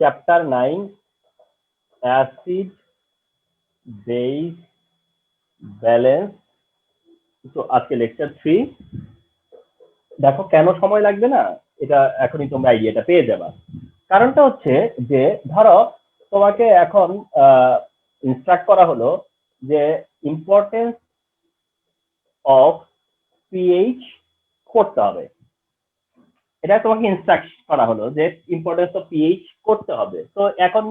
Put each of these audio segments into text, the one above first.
Chapter 9 acid base balance. তো আজকে lecture 3। দেখো কেন সময় লাগবে না, এটা এখনই তোমরা আইডিয়াটা পেয়ে যাবা। কারণটা হচ্ছে যে ধরো তোমাকে এখন ইনস্ট্রাক্ট করা হলো যে ইম্পর্টেন্স অফ পিএইচ করতে হবে। এটা তোমাকে ইনস্ট্রাক্ট করা হলো যে ইম্পর্টেন্স অফ পিএইচ করতে হবে। তো এখন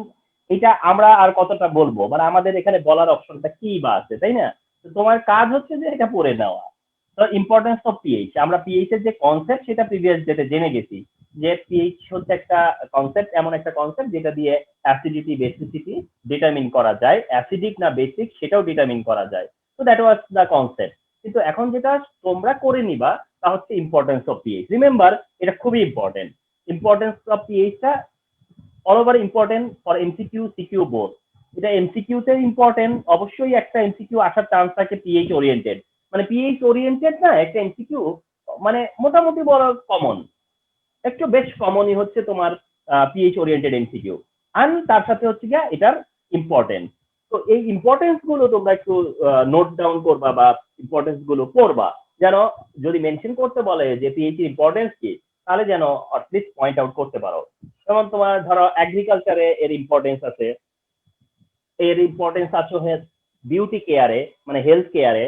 এটা আমরা আর কতটা বলবো, মানে আমাদের এখানে বলার অপশনটা কি বা আছে, তাই না? তো তোমার কাজ হচ্ছে যে এটা পড়ে নেওয়া। তো ইম্পর্টেন্স অফ পিএইচ, আমরা পিএইচ এর যে কনসেপ্ট সেটা প্রিভিয়াস ডেতে জেনে গেছি যে পিএইচ হচ্ছে একটা কনসেপ্ট, এমন একটা কনসেপ্ট যেটা দিয়ে অ্যাসিডিটি বেসিসিটি ডিটারমিন করা যায়, অ্যাসিডিক না বেসিক সেটাও ডিটারমিন করা যায়। তো দ্যাট ওয়াজ দ্য কনসেপ্ট। কিন্তু এখন যেটা তোমরা করে নিবা তা হচ্ছে ইম্পর্টেন্স অফ পিএইচ। রিমেম্বার, এটা খুবই ইম্পর্টেন্ট। ইম্পর্টেন্স অফ পিএইচটা all over important for MCQ CQ both. এটা এমসিকিউ তে ইম্পর্টেন্ট, অবশ্যই একটা এমসিকিউ আসার চান্স থাকে পিএইচ ওরিয়েন্টেড, মানে পিএইচ ওরিয়েন্টেড না একটা এমসিকিউ, মানে মোটামুটি বড় কমন, একটু বেশ কমনই হচ্ছে তোমার পিএইচ ওরিয়েন্টেড এমসিকিউ। আর তার সাথে হচ্ছে গিয়া এটার ইম্পর্টেন্স। তো এই ইম্পর্টেন্স গুলো তোমরা একটু নোট ডাউন করবা বা ইম্পর্টেন্স গুলো পড়বা, যেন যদি মেনশন করতে বলে যে পিএইচ এর ইম্পর্টেন্স কি, তাহলে যেন অ্যাটলিস্ট পয়েন্ট আউট করতে পারো। যেমন তোমার ধরো এগ্রিকালচারে এর ইম্পর্টেন্স আছে, এর ইম্পর্টেন্স আছে বিউটি কেয়ারে মানে হেলথ কেয়ারে,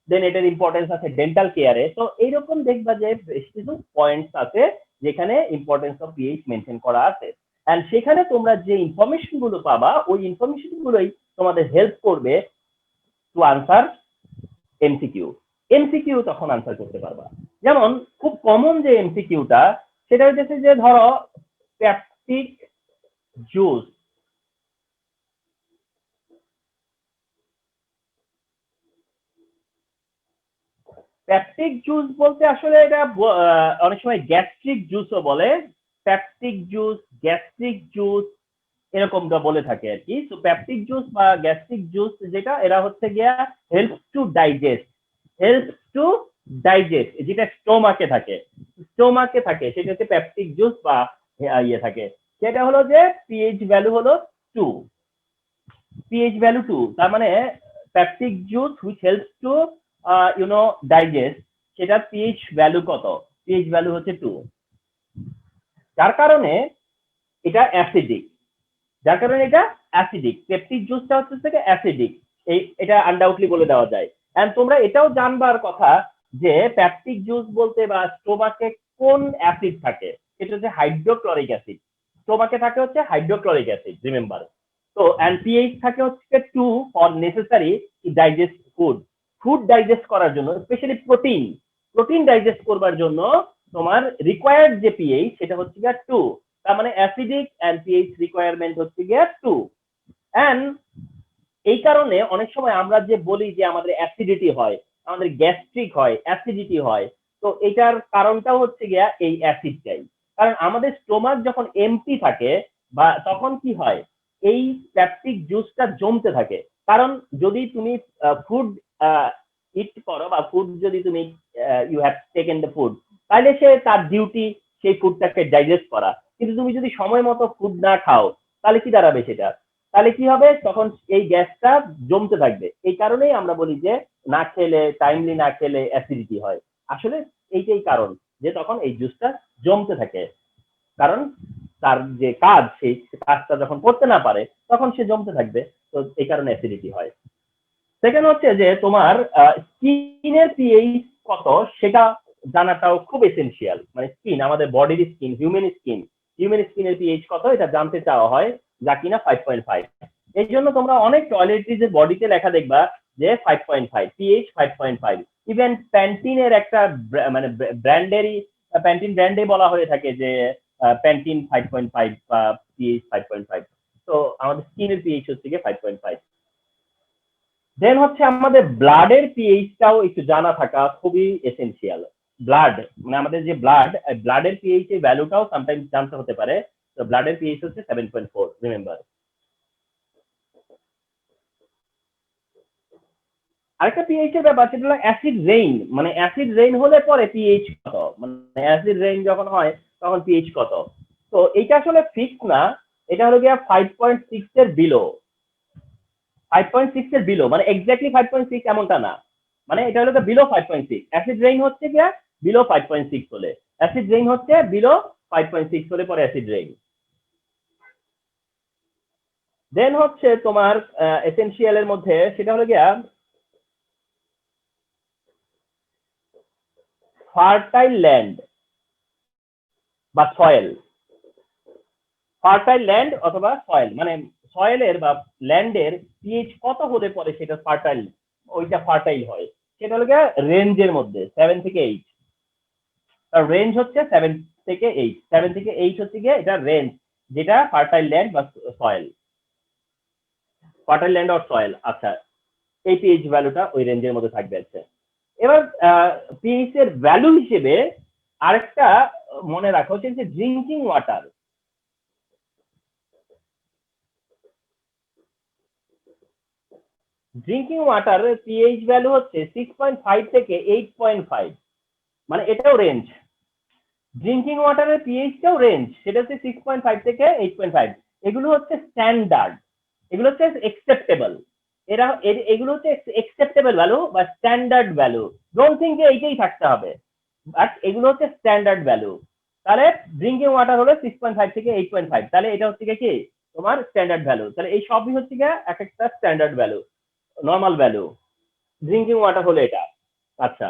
দেন এটার ইম্পর্টেন্স আছে ডেন্টাল কেয়ারে। তো এইরকম দেখবা যে বেশ কিছু পয়েন্টস আছে যেখানে ইম্পর্টেন্স অফ পিএইচ মেনশন করা আছে। এন্ড সেখানে তোমরা যে ইনফরমেশন গুলো পাবা ওই ইনফরমেশন গুলোই তোমাদের হেল্প করবে টু আনসার এমসিকিউ। এমসিকিউ তখন আনসার করতে পারবা। যেমন খুব কমন যে এমসিকিউটা সেটা হচ্ছে যে ধরো পেপটিক জুস, পেপটিক জুস বলতে আসলে এটা অনেক সময় গ্যাস্ট্রিক জুসও বলে, পেপটিক জুস, গ্যাস্ট্রিক জুস এরকমটা বলে থাকে আর কি। তো পেপটিক জুস বা গ্যাস্ট্রিক জুস যেটা, এরা হচ্ছে গিয়া helps to digest, helps to digest, যেটা স্টোমাকে থাকে, স্টোমাকে থাকে সেটা হচ্ছে পেপটিক জুস বা ইয়ে থাকে। সেটা হলো যে পিএইচ ভ্যালু হলো 2, পিএইচ ভ্যালু 2, তার মানে peptic juice which helps to digest, সেটা পিএইচ ভ্যালু কত? পিএইচ ভ্যালু হচ্ছে 2। যার কারণে এটা অ্যাসিডিক, যার কারণে এটা অ্যাসিডিক। পেপটিক জুসটা হচ্ছে থেকে অ্যাসিডিক, এটা আনডাউটলি বলে দেওয়া যায়। এন্ড তোমরা এটাও জানবার কথা যে পেপটিক জুস বলতে বা স্টোমাকে কোন অ্যাসিড থাকে, সেটা হচ্ছে হাইড্রোক্লোরিক অ্যাসিড। স্টোমাকে থাকে হচ্ছে হাইড্রোক্লোরিক অ্যাসিড, রিমেম্বার। তো এন্ড পিএইচ থাকে হচ্ছে 2 for necessary to digest food, food digest করার জন্য, স্পেশালি প্রোটিন, প্রোটিন ডাইজেস্ট করবার জন্য তোমার রিকোয়ার্ড যে পিএইচ সেটা হচ্ছে 2। তার মানে অ্যাসিডিক এন্ড পিএইচ রিকোয়ারমেন্ট হচ্ছে 2। এন্ড এই কারণে অনেক সময় আমরা যে বলি যে আমাদের অ্যাসিডিটি হয়, আমাদের গ্যাস্ট্রিক হয়, অ্যাসিডিটি হয়, তো এটার কারণটাও হচ্ছে গিয়া এই অ্যাসিডটাই। কারণ আমাদের স্টোমাক যখন এমটি থাকে বা তখন কি হয়, এই পেপটিক জুসটা জমতে থাকে। কারণ যদি তুমি ফুড ইট করো বা ফুড যদি তুমি you have taken the food, তাহলে সে তার ডিউটি সেই ফুডটাকে ডাইজেস্ট করা। কিন্তু তুমি যদি সময় মতো ফুড না খাও তাহলে কি দাঁড়াবে সেটা, তাহলে কি হবে, তখন এই গ্যাসটা জমতে থাকবে। এই কারণেই আমরা বলি যে না খেলে, টাইমলি না খেলে অ্যাসিডিটি হয়। আসলে এইটাই কারণ যে তখন এই জুসটা জমতে থাকে, কারণ তার যে কাজ সেই কাজটা যখন করতে না পারে তখন সে জমতে থাকবে। তো এই কারণে অ্যাসিডিটি হয়। সেকেন্ড হচ্ছে যে তোমার স্কিনের পিএইচ কত সেটা জানাটাও খুব এসেনশিয়াল। মানে স্কিন, আমাদের বডির স্কিন, হিউম্যান স্কিনের পিএইচ কত এটা জানতে চাওয়া হয়, যা কিনা 5.5। এই জন্য তোমরা অনেক টয়লেট্রিজের বডিতে লেখা দেখবা যে 5.5, পিএইচ 5.5। ইভেন প্যান্টিনের একটা মানে ব্র্যান্ডেরই, প্যান্টিন ব্র্যান্ডে বলা হয়ে থাকে যে প্যান্টিন 5.5 বা পিএইচ 5.5। তো আমাদের স্কিনের পিএইচ হচ্ছে গিয়ে 5.5। দেন হচ্ছে আমাদের ব্লাডের পিএইচটাও একটু জানা থাকা খুবই এসেনশিয়াল। ব্লাড মানে আমাদের যে ব্লাডের পিএইচ এর ভ্যালুটাও সামটাইমস জানতে হতে পারে। তো ব্লাডের পিএইচ হচ্ছে 7.4, রিমেম্বার। আরেকটা পিএইচ এর ব্যাপার, সেটা হলো অ্যাসিড রেইন। মানে অ্যাসিড রেইন হলে পরে পিএইচ কত, মানে অ্যাসিড রেইন যখন হয় তখন পিএইচ কত। তো এইটা আসলে ফিক্স না, এটা হলো গিয়া 5.6 এর বিলো। 5.6 এর বিলো মানে এক্স্যাক্টলি 5.6 এমনটা না, মানে এটা হলো বিলো 5.6। অ্যাসিড রেইন হচ্ছে গিয়া বিলো 5.6 হলে, অ্যাসিড রেইন হচ্ছে বিলো 5.6 হলে পরে অ্যাসিড রেইন। দেন হচ্ছে তোমার এসেনশিয়াল এর মধ্যে সেটা হলো গিয়া ফার্টাইল ল্যান্ড বা সয়েল। ফার্টাইল ল্যান্ড অথবা সয়েল মানে সয়েলের বা ল্যান্ডের পিএইচ কত হলে পরে সেটা ফার্টাইল, ওইটা ফার্টাইল হয়, সেটা হলো গিয়া রেঞ্জের মধ্যে 7 থেকে 8। তার রেঞ্জ হচ্ছে 7 থেকে 8, 7 থেকে 8 হচ্ছে গিয়ে এটা রেঞ্জ, যেটা ফার্টাইল ল্যান্ড বা soil, fertile land or soil. আচ্ছা, এই পিএইচ ভ্যালুটা ওই রেঞ্জের মধ্যে থাকবে। আছে এবার পিএইচ এর ভ্যালু হিসেবে আরেকটা মনে রাখো যে drinking water. Drinking water pH value হচ্ছে 6.5 থেকে 8.5, মানে এটাও রেঞ্জ। ড্রিঙ্কিং ওয়াটারের পিএইচটাও রেঞ্জ, সেটা হচ্ছে 6.5 থেকে 8.5। এগুলো হচ্ছে স্ট্যান্ডার্ড, এগুলো হচ্ছে একসেপ্টেবল, এগুলো হচ্ছে একসেপ্টেবল ভ্যালু বা স্ট্যান্ডার্ড ভ্যালু। ডোন্ট থিঙ্ক যে এইটাই থাকতে হবে, বাট এগুলো হচ্ছে স্ট্যান্ডার্ড ভ্যালু। তাহলে ড্রিঙ্কিং ওয়াটার হলো 6.5 থেকে 8.5, তাহলে এটা হচ্ছে কি তোমার স্ট্যান্ডার্ড ভ্যালু। তাহলে এই সবই হচ্ছে গিয়ে এক একটা standard value, normal value. Drinking water হলো এটা। আচ্ছা,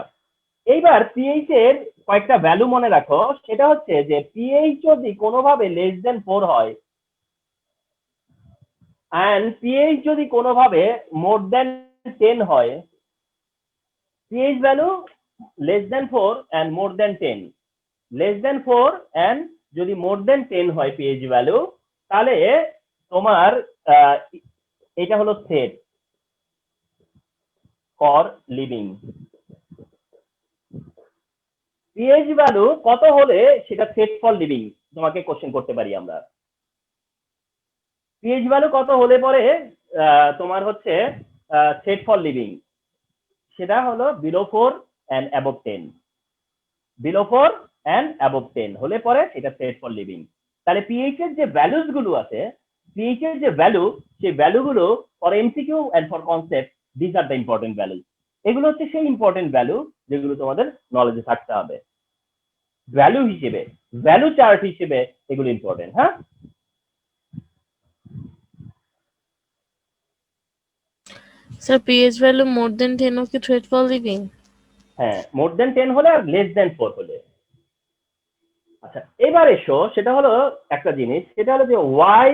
এইবার পিএইচ এর কয়েকটা ভ্যালু মনে রাখো, সেটা হচ্ছে যে পিএইচ যদি কোনোভাবে লেস দেন 4 হয় এন্ড পিএইচ যদি কোনোভাবে মোর দেন 10 হয়, pH value less than 4 and more than 10, less than 4 and যদি মোর দেন 10 হয় পিএইচ ভ্যালু, তাহলে তোমার এটা হলো set for living. PH value কত হলে সেটা সেট ফর লিভিং, তোমাকে কোশ্চেন করতে পারি আমরা। পিএইচ ভ্যালু কত হলে পরে তোমার হচ্ছে সেট ফর লিভিং, সেটা হলো below 4 and above 10, below 4 and above 10 হলে পরে সেটা সেট ফর লিভিং। তাহলে পিএইচ এর যে ভ্যালুস গুলো আছে, পিএইচ এর যে ভ্যালু, সেই ভ্যালু গুলো for MCQ and for concept, this are the important value. এগুলো হচ্ছে সেই ইম্পর্টেন্ট ভ্যালু যেগুলো তোমাদের নলেজে থাকতে হবে। ভ্যালু হিসেবে, ভ্যালু চার্ট হিসেবে এগুলো ইম্পর্টেন্ট। হ্যাঁ, Sir, pH value more than 10 of the threat for living. হ্যাঁ, মোর দেন 10 হলে আর লেস দেন 4 হলে। আচ্ছা, এবার এসো, সেটা হলো একটা জিনিস, সেটা হলো যে why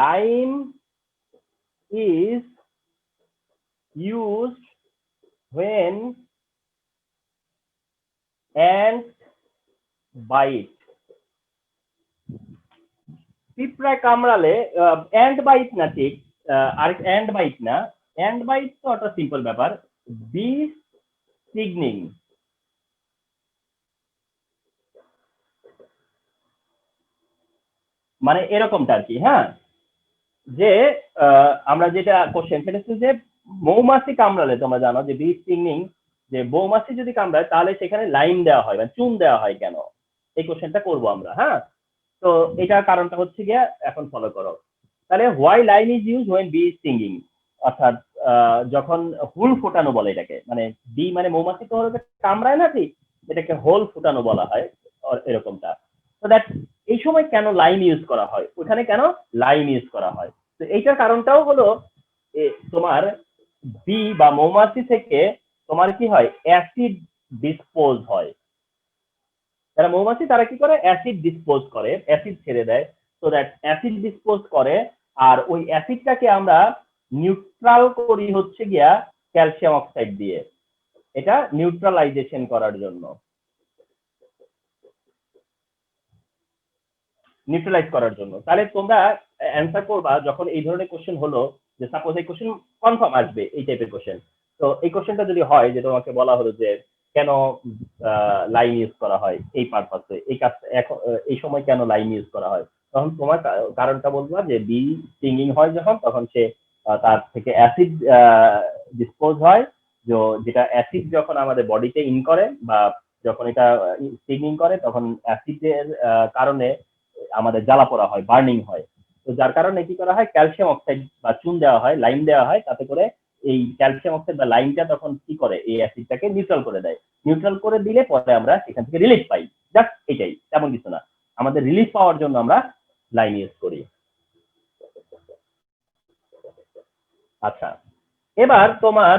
lime is used when ant bite। পিঁপড়ায় কামড়ালে, অ্যান্ট বাইট না, ঠিক আর অ্যান্ট বাইট না, অ্যান্ট বাইট তো একটা সিম্পল ব্যাপার, বি স্টিংিং। মানে এরকমটা আর কি। হ্যাঁ, যে আমরা যেটা কোশ্চেন, সেটা হচ্ছে যে মৌমাছি কামড়ালে তোমরা জানো যে বি স্টিংিং, যে মৌমাছি যদি কামড়ায় তাহলে সেখানে লাইম দেওয়া হয় বা চুন দেওয়া হয় কেন, এই কোশ্চেনটা করবো আমরা। হ্যাঁ, তো এটার কারণটা হচ্ছে গিয়া এখন ফলো করো। তাহলে why lime is use when bee stinging, অর্থাৎ যখন হুল ফোটানো বলে এটাকে, মানে বি মানে মৌমাছি তো কামড়ায় না, ঠিক এটাকে হোল ফোটানো বলা হয় এরকমটা। তো দ্যাট এই সময় কেন লাইম ইউজ করা হয়, ওখানে কেন লাইম ইউজ করা হয়, তো এইটার কারণটাও হলো তোমার বি বা মৌমাছি থেকে তোমার কি হয়, অ্যাসিড ডিসপোজ হয়। যারা মৌমাছি তারা কি করে, অ্যাসিড ডিসপোজ করে, অ্যাসিড ছেড়ে দেয়। তো দ্যাট অ্যাসিড ডিসপোজ করে, আর ওই অ্যাসিডটাকে আমরা নিউট্রাল করি হচ্ছে গিয়া ক্যালসিয়াম অক্সাইড দিয়ে, এটা নিউট্রালাইজেশন করার জন্য, নিউট্রালাইজ করার জন্য। তাহলে তোমরা অ্যান্সার করবা যখন এই ধরনের কোশ্চেন হলো, যে সাপোজ এই কোশ্চেন কনফার্ম আসবে এই টাইপের কোশ্চেন। তো এই কোশ্চেনটা যদি হয় যে তোমাকে বলা হলো যে কেন লাইম ইউজ করা হয় এই পারপাসে, এই কাজটা এখন এই সময় কেন লাইম ইউজ করা হয়, তখন তোমার কারণটা বলবা যে বি স্টিংিং হয় যখন, তখন সে তার থেকে অ্যাসিড ডিসপোজ হয়, যেটা অ্যাসিড যখন আমাদের বডিতে ইন করে বা যখন এটা স্টিংিং করে, তখন অ্যাসিডের কারণে আমাদের জ্বালা পোড়া হয়, বার্নিং হয়। তো যার কারণে কি করা হয়, ক্যালসিয়াম অক্সাইড বা চুন দেওয়া হয়, লাইম দেওয়া হয়, তাতে করে এই ক্যালসিয়াম অক্সাইড বা লাইমটা তখন কি করে, এই অ্যাসিডটাকে নিউট্রাল করে দেয়। নিউট্রাল করে দিলে পরে আমরা সেখান থেকে রিলিফ পাই। জাস্ট এটাই, তেমন কিছু না। আমাদের রিলিফ পাওয়ার জন্য আমরা লাইম ইউজ করি। আচ্ছা, এবার তোমার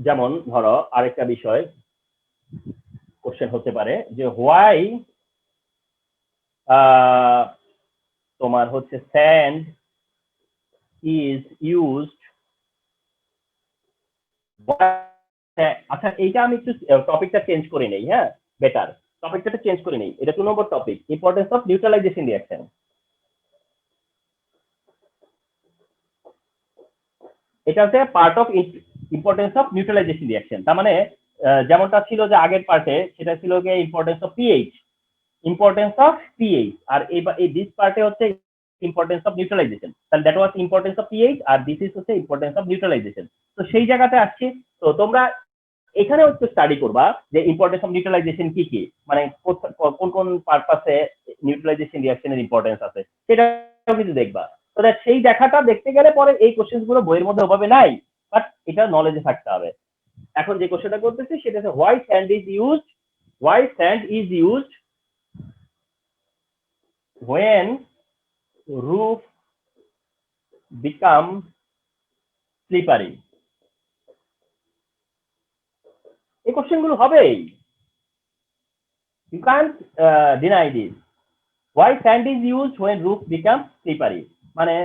যেমন ধরো আরেকটা বিষয় কোশ্চেন হতে পারে যে হোয়াই তোমার হচ্ছে স্যান্ড ইজ ইউজড। আচ্ছা, এইটা আমি একটু টপিকটা চেঞ্জ করে নেই, হ্যাঁ, বেটার টপিকটা চেঞ্জ করে নেই। এটা 2 number topic, importance of neutralisation reaction. এটা হচ্ছে part of importance of neutralisation reaction. তার মানে যেমনটা ছিল যে আগের পার্টে, সেটা ছিল গিয়ে importance of pH, importance of pH, আর এই দিস পার্টে হচ্ছে ইম্পর্টেন্স অফ নিউট্রালাইজেশন। তাহলে that was importance of pH, আর দিস ইজ হচ্ছে ইম্পর্টেন্স অফ নিউট্রালাইজেশন। তো সেই জায়গাতে আসছি। তো তোমরা এখানেও একটু স্টাডি করবা যে ইম্পর্টেন্স অফ নিউট্রালাইজেশন কি কি, মানে কোন কোন পারপাসে নিউট্রালাইজেশন রিঅ্যাকশনের ইম্পর্টেন্স আছে, সেটাও কিন্তু দেখবা। তো সেই দেখাটা দেখতে গেলে পরে এই কোশ্চেন গুলো বইয়ের মধ্যে ওভাবে নাই, বাট এটা নলেজে থাকতে হবে। এখন যে কোশ্চেনটা করতেছি সেটা হচ্ছে why sand is used, why sand is used when roof become slippery। এই কোশ্চেন গুলো হবেই, you can't deny this। why sand is used when roof become slippery, মানে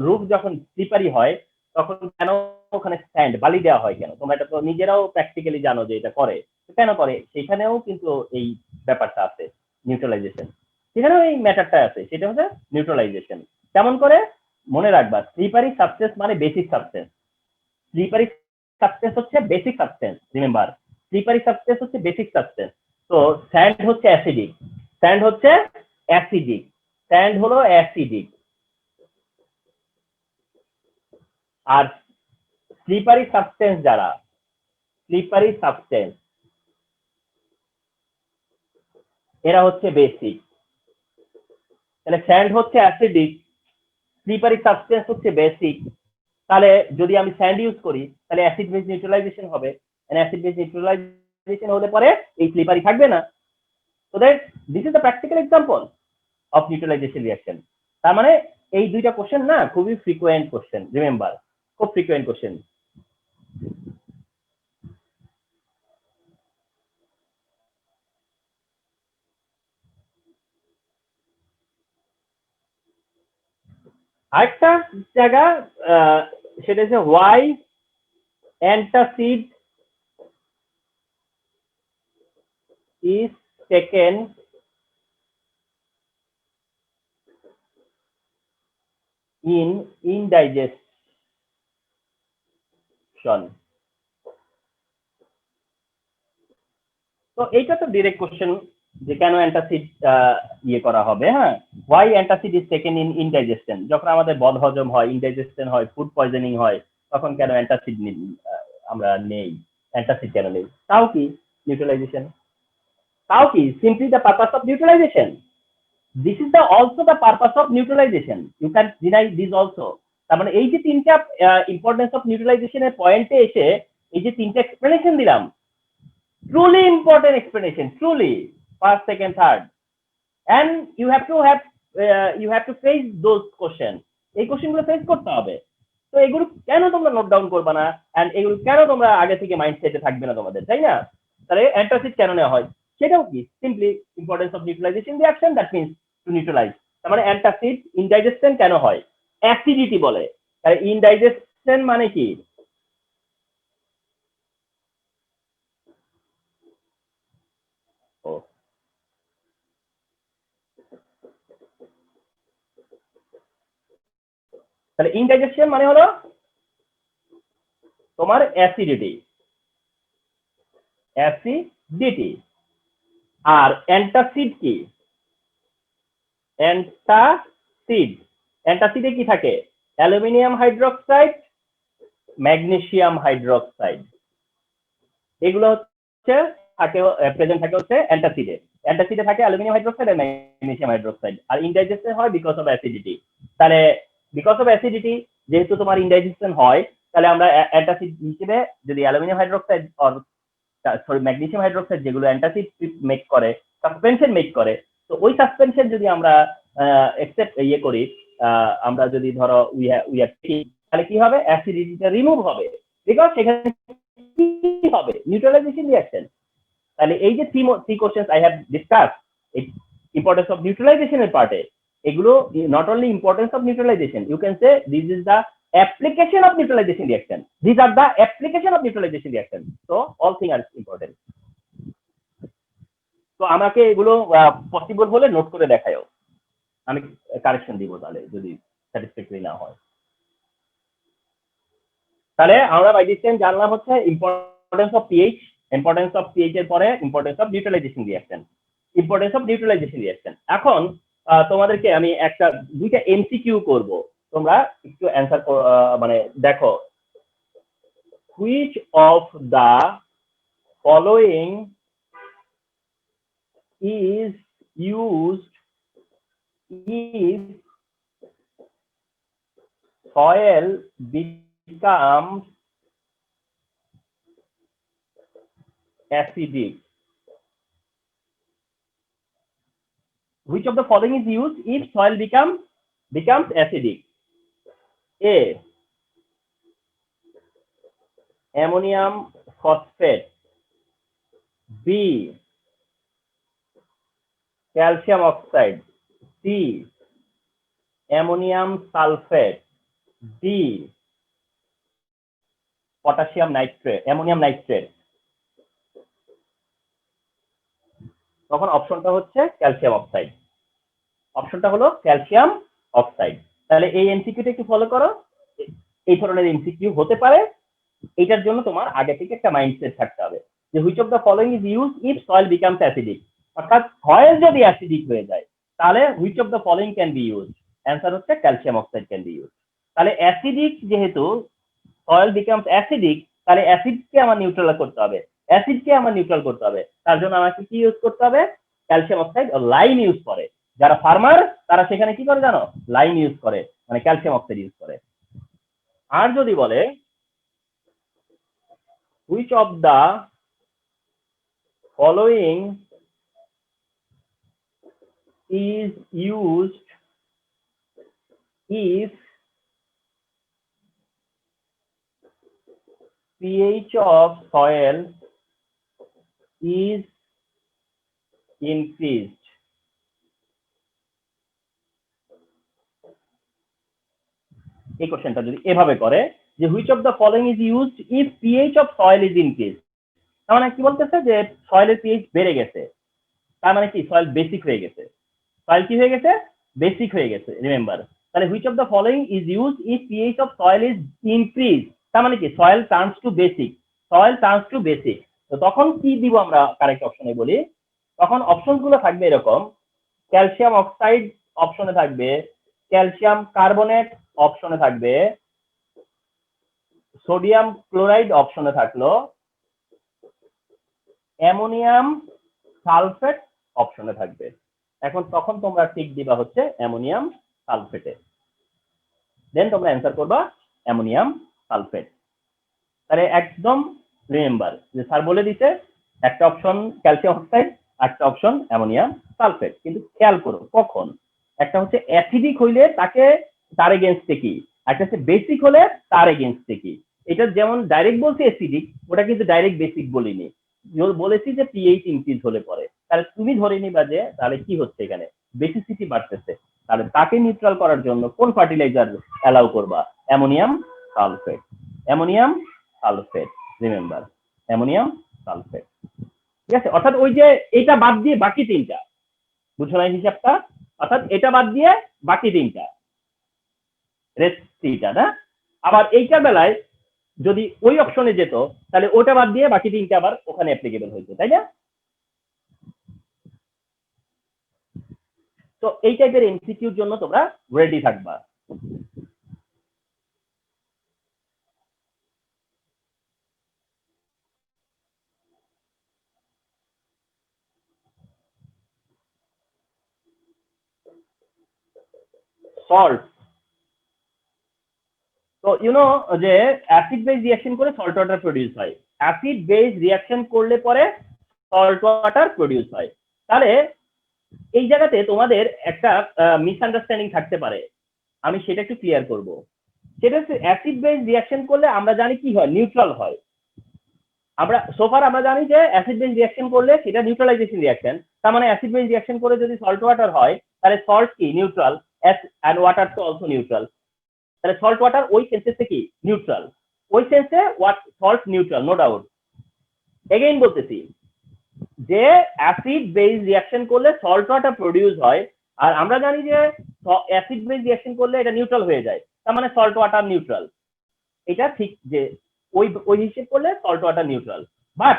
রুফ যখন স্লিপারি হয় তখন কেন ওখানে স্যান্ড বালি দেওয়া হয় কেন, তোমরা এটা তো নিজেরাও প্র্যাকটিক্যালি জানো যে এটা করে। কেন করে, সেখানেও কিন্তু এই ব্যাপারটা আছে, নিউট্রালাইজেশন, সেখানেও এই ম্যাটারটা আছে, সেটা হচ্ছে নিউট্রালাইজেশন। কেমন করে মনে রাখবা, স্লিপারি সাবস্টেন্স মানে বেসিক সাবস্টেন্স, স্লিপারি সাবস্টেন্স হচ্ছে basic substance, remember, slippery substance হচ্ছে বেসিক সাবস্টেন্স। তো স্যান্ড হচ্ছে অ্যাসিডিক, স্যান্ড হচ্ছে অ্যাসিডিক, স্যান্ড হলো অ্যাসিডিক, আর স্লিপারি সাবস্টেন্স যারা, স্লিপারি সাবস্টেন্স এরা হচ্ছে বেসিক। তাহলে স্যান্ড হচ্ছে অ্যাসিডিক, স্লিপারি সাবস্টেন্স হচ্ছে বেসিক। তাহলে যদি আমি স্যান্ড ইউজ করি তাহলে অ্যাসিড বেস নিউট্রালাইজেশন হবে, অ্যাসিড বেস নিউট্রালাইজেশন হলে পরে এই স্লিপারি থাকবে না। So that this is the practical example of neutralization reaction। তার মানে এই দুইটা কোশ্চেন না খুবই ফ্রিকোয়েন্ট কোশ্চেন, রিমেম্বার, খুব ফ্রিকোয়েন্ট কোশ্চেন। আরেকটা জায়গা সেটা হচ্ছে why antacid is taken in indigestion। তো এইটা তো ডিরেক্ট কোশ্চেন যে কেন অ্যান্টাসিড ইয়ে করা হবে, হ্যাঁ, why antacid is taken in indigestion. যখন আমাদের বদহজম হয়, ইনডাইজেশন হয়, ফুড পয়জনিং হয়, তখন কেন অ্যান্টাসিড আমরা নেই, অ্যান্টাসিড কেন নেই, তাও কি নিউট্রালাইজেশন, তাও কি simply the purpose of neutralisation. This is the also the purpose of neutralisation, you can deny this also. তার মানে এই যে তিনটা ইম্পর্টেন্স অফ নিউট্রালাইজেশনের পয়েন্টে এসে এই যে তিনটা এক্সপ্লেনেশন দিলাম, truly important explanation, truly, first, second, third, and you have to face those questions। এই কোশ্চেন গুলো ফেস করতে হবে। তো এগুলো কেন তোমরা নোট ডাউন করবে না, এন্ড এগুলো কেন তোমরা আগে থেকে মাইন্ডসেটে থাকবে না তোমাদের, তাই না? তাহলে অ্যান্টাসিড কেন নেওয়া হয়, সেটাও কি simply importance of neutralisation reaction, that means to neutralise. তার মানে অ্যান্টাসিড ইনডাইজেশন কেন হয়, অ্যাসিডিটি বলে। তাহলে ইনডাইজেশন মানে কি, ও তাহলে ইনডাইজেশন মানে হলো তোমার অ্যাসিডিটি, অ্যাসিডিটি। আর অ্যান্টাসিড কি, অ্যান্টাসিড, অ্যান্টাসিডে কি থাকে, অ্যালুমিনিয়াম হাইড্রোক্সাইড, ম্যাগনেসিয়াম হাইড্রোক্সাইড, এগুলো হচ্ছে থাকে প্রেজেন্ট থাকে হচ্ছে অ্যান্টাসিডে। অ্যান্টাসিডে থাকে অ্যালুমিনিয়াম হাইড্রোক্সাইড আর ম্যাগনেসিয়াম হাইড্রোক্সাইড, আর ইনডাইজেশন হয় বিকজ অফ অ্যাসিডিটি। তাহলে বিকজ অফ অ্যাসিডিটি যেহেতু তোমার ইনডাইজেশন হয়, তাহলে আমরা অ্যান্টাসিড হিসেবে যদি aluminium hydroxide or sorry magnesium hydroxide যেগুলো অ্যান্টাসিড মেক করে, সাসপেনশন মেক করে, তো ওই সাসপেনশন যদি আমরা একসেপ্ট করি, আমরা যদি ধরো উই আর তাহলে কি হবে, অ্যাসিডিটিটা রিমুভ হবে, বিকজ সেখানে কি হবে, নিউট্রালাইজেশন রিঅ্যাকশন। তাহলে এই যে three questions I have discuss, importance of neutralisation এর পার্টে, এগুলো not only importance of neutralisation, you can say this is the application of neutralization reaction. These are the application of neutralization reaction. So all things are important. তো আমাকে এগুলো possible হলে note করে দেখায়ও, আমি correction দিব তাহলে যদি স্যাটিসফ্যাক্টরি না হয়। তাহলে আমরা বাই দিস টাইম জানলাম হচ্ছে importance of pH, importance of pH এর পরে importance of neutralisation reaction, importance of neutralisation reaction. এখন তোমাদেরকে আমি দুইটা এমসিকিউ করব, তোমরা একটু অ্যান্সার মানে দেখো, which of the following is used if soil becomes acidic? Which of the following is used if soil becomes acidic? A, ammonium phosphate. B, calcium oxide. C, ammonium sulfate. D, potassium nitrate, ammonium nitrate. তখন অপশনটা হচ্ছে calcium oxide, অপশনটা হলো calcium oxide. তাহলে এই এমসিকিউটা একটু follow করো, এই ধরনের এমসিকিউ হতে পারে, এটার জন্য তোমার আগে থেকে একটা মাইন্ডসেট থাকতে হবে যে which of the following is use if soil becomes acidic, অর্থাৎ সয়েল যদি অ্যাসিডিক হয়ে যায় তাহলে which of the following can be use, answer হচ্ছে calcium oxide can be use. তাহলে অ্যাসিডিক যেহেতু সয়েল বিকামস অ্যাসিডিক, তাহলে অ্যাসিডকে আমার নিউট্রাল করতে হবে, অ্যাসিডকে আমার নিউট্রাল করতে হবে, তার জন্য আমাকে কি ইউজ করতে হবে, ক্যালসিয়াম অক্সাইড ও লাইম ইউজ করে। যারা ফার্মার তারা সেখানে কি করে জানো, লাইম ইউজ করে, মানে ক্যালসিয়াম অক্সাইড ইউজ করে। আর যদি বলে which of the following is used if pH of soil is increased? এই কোশ্চেনটা যদি এভাবে করে যে which of the following is used if pH of soil is increase, তার মানে কি বলতেছে যে সয়েলের পিএইচ বেড়ে গেছে, তার মানে কি সয়েল বেসিক হয়ে গেছে, সয়েল কি হয়ে গেছে, বেসিক হয়ে গেছে, রিমেম্বার। তাহলে which of the following is used if pH of soil is increase, তার মানে কি soil turns to basic, soil turns to basic. তো তখন কি দিব আমরা কারেক্ট অপশনে বলি, তখন অপশনগুলো থাকবে এরকম, ক্যালসিয়াম অক্সাইড অপশনে থাকবে, ক্যালসিয়াম কার্বনেট অপশনে থাকবে, সোডিয়াম ক্লোরাইড অপশনে থাকলো, অ্যামোনিয়াম সালফেট অপশনে থাকবে। এখন তখন তোমরা টিক দিবা হচ্ছে অ্যামোনিয়াম সালফেটে, দেন তোমরা অ্যান্সার করবা অ্যামোনিয়াম সালফেট। তাহলে একদম রিমেম্বার যে স্যার বলে দিতে একটা অপশন ক্যালসিয়াম অক্সাইড, একটা অপশন অ্যামোনিয়াম সালফেট, কিন্তু খেয়াল করো কখন, একটা হচ্ছে অ্যাসিডিক হইলে তার এগেনস্টে কি, একটা হচ্ছে বেসিক হলে তার এগেনস্টে কি। এটা যেমন ডাইরেক্ট বলছি অ্যাসিডিক, ওটা কিন্তু ডাইরেক্ট বেসিক বলিনি, বলেছি যে পিএইচ ইনক্রিজ হলে পরে, তাহলে তুমি ধরে নিবা যে তাহলে কি হচ্ছে এখানে, বেসিসিটি বাড়তেছে, তাহলে তাকে নিউট্রাল করার জন্য কোন ফার্টিলাইজার অ্যালাউ করবা, ammonium sulphate, ammonium sulphate, remember ammonium sulphate. ঠিক আছে, অর্থাৎ ওই যে এটা বাদ দিয়ে বাকি তিনটা, বুঝো না হিসাবটা, অর্থাৎ এটা বাদ দিয়ে বাকি তিনটা রেস্টটা না, আবার এইটার বেলায় যদি ওই অপশনে যেত তাহলে ওটা বাদ দিয়ে বাকি তিনটা আবার ওখানে অ্যাপ্লিকেবল হইতো, তাই না? তো এই টাইপের এমসিকিউর জন্য তোমরা রেডি থাকবা। সল্ট, তো ইউনো যে অ্যাসিড বেস রিঅ্যাকশন করে সল্ট ওয়াটার প্রডিউস হয়, অ্যাসিড বেস রিঅ্যাকশন করলে পরে সল্ট ওয়াটার প্রডিউস হয়। তাহলে এই জায়গাতে তোমাদের একটা মিসআন্ডারস্ট্যান্ডিং থাকতে পারে, আমি সেটা একটু ক্লিয়ার করব। সেটা হচ্ছে অ্যাসিড বেস রিঅ্যাকশন করলে আমরা জানি কি হয়, নিউট্রাল হয়। আমরা সোফার আমরা জানি যে অ্যাসিড বেস রিঅ্যাকশন করলে সেটা নিউট্রালাইজেশন রিঅ্যাকশন, তার মানে অ্যাসিড বেস রিঅ্যাকশন করে যদি সল্ট ওয়াটার হয় তাহলে সল্ট কি নিউট্রাল, অ্যান্ড ওয়াটার তো অলসো নিউট্রাল। তাহলে সল্ট ওয়াটার ওই সেন্সে কি নিউট্রাল, ওই সেন্সে salt neutral, no doubt. Again বলতেছি যে অ্যাসিড বেস রিঅ্যাকশন করলে সল্ট ওয়াটার প্রডিউস হয়, আর আমরা জানি যে অ্যাসিড বেস রিঅ্যাকশন করলে এটা নিউট্রাল হয়ে যায়, তার মানে সল্ট ওয়াটার নিউট্রাল। এটা ঠিক যে ওই ওই হিসেব করলে salt water neutral. But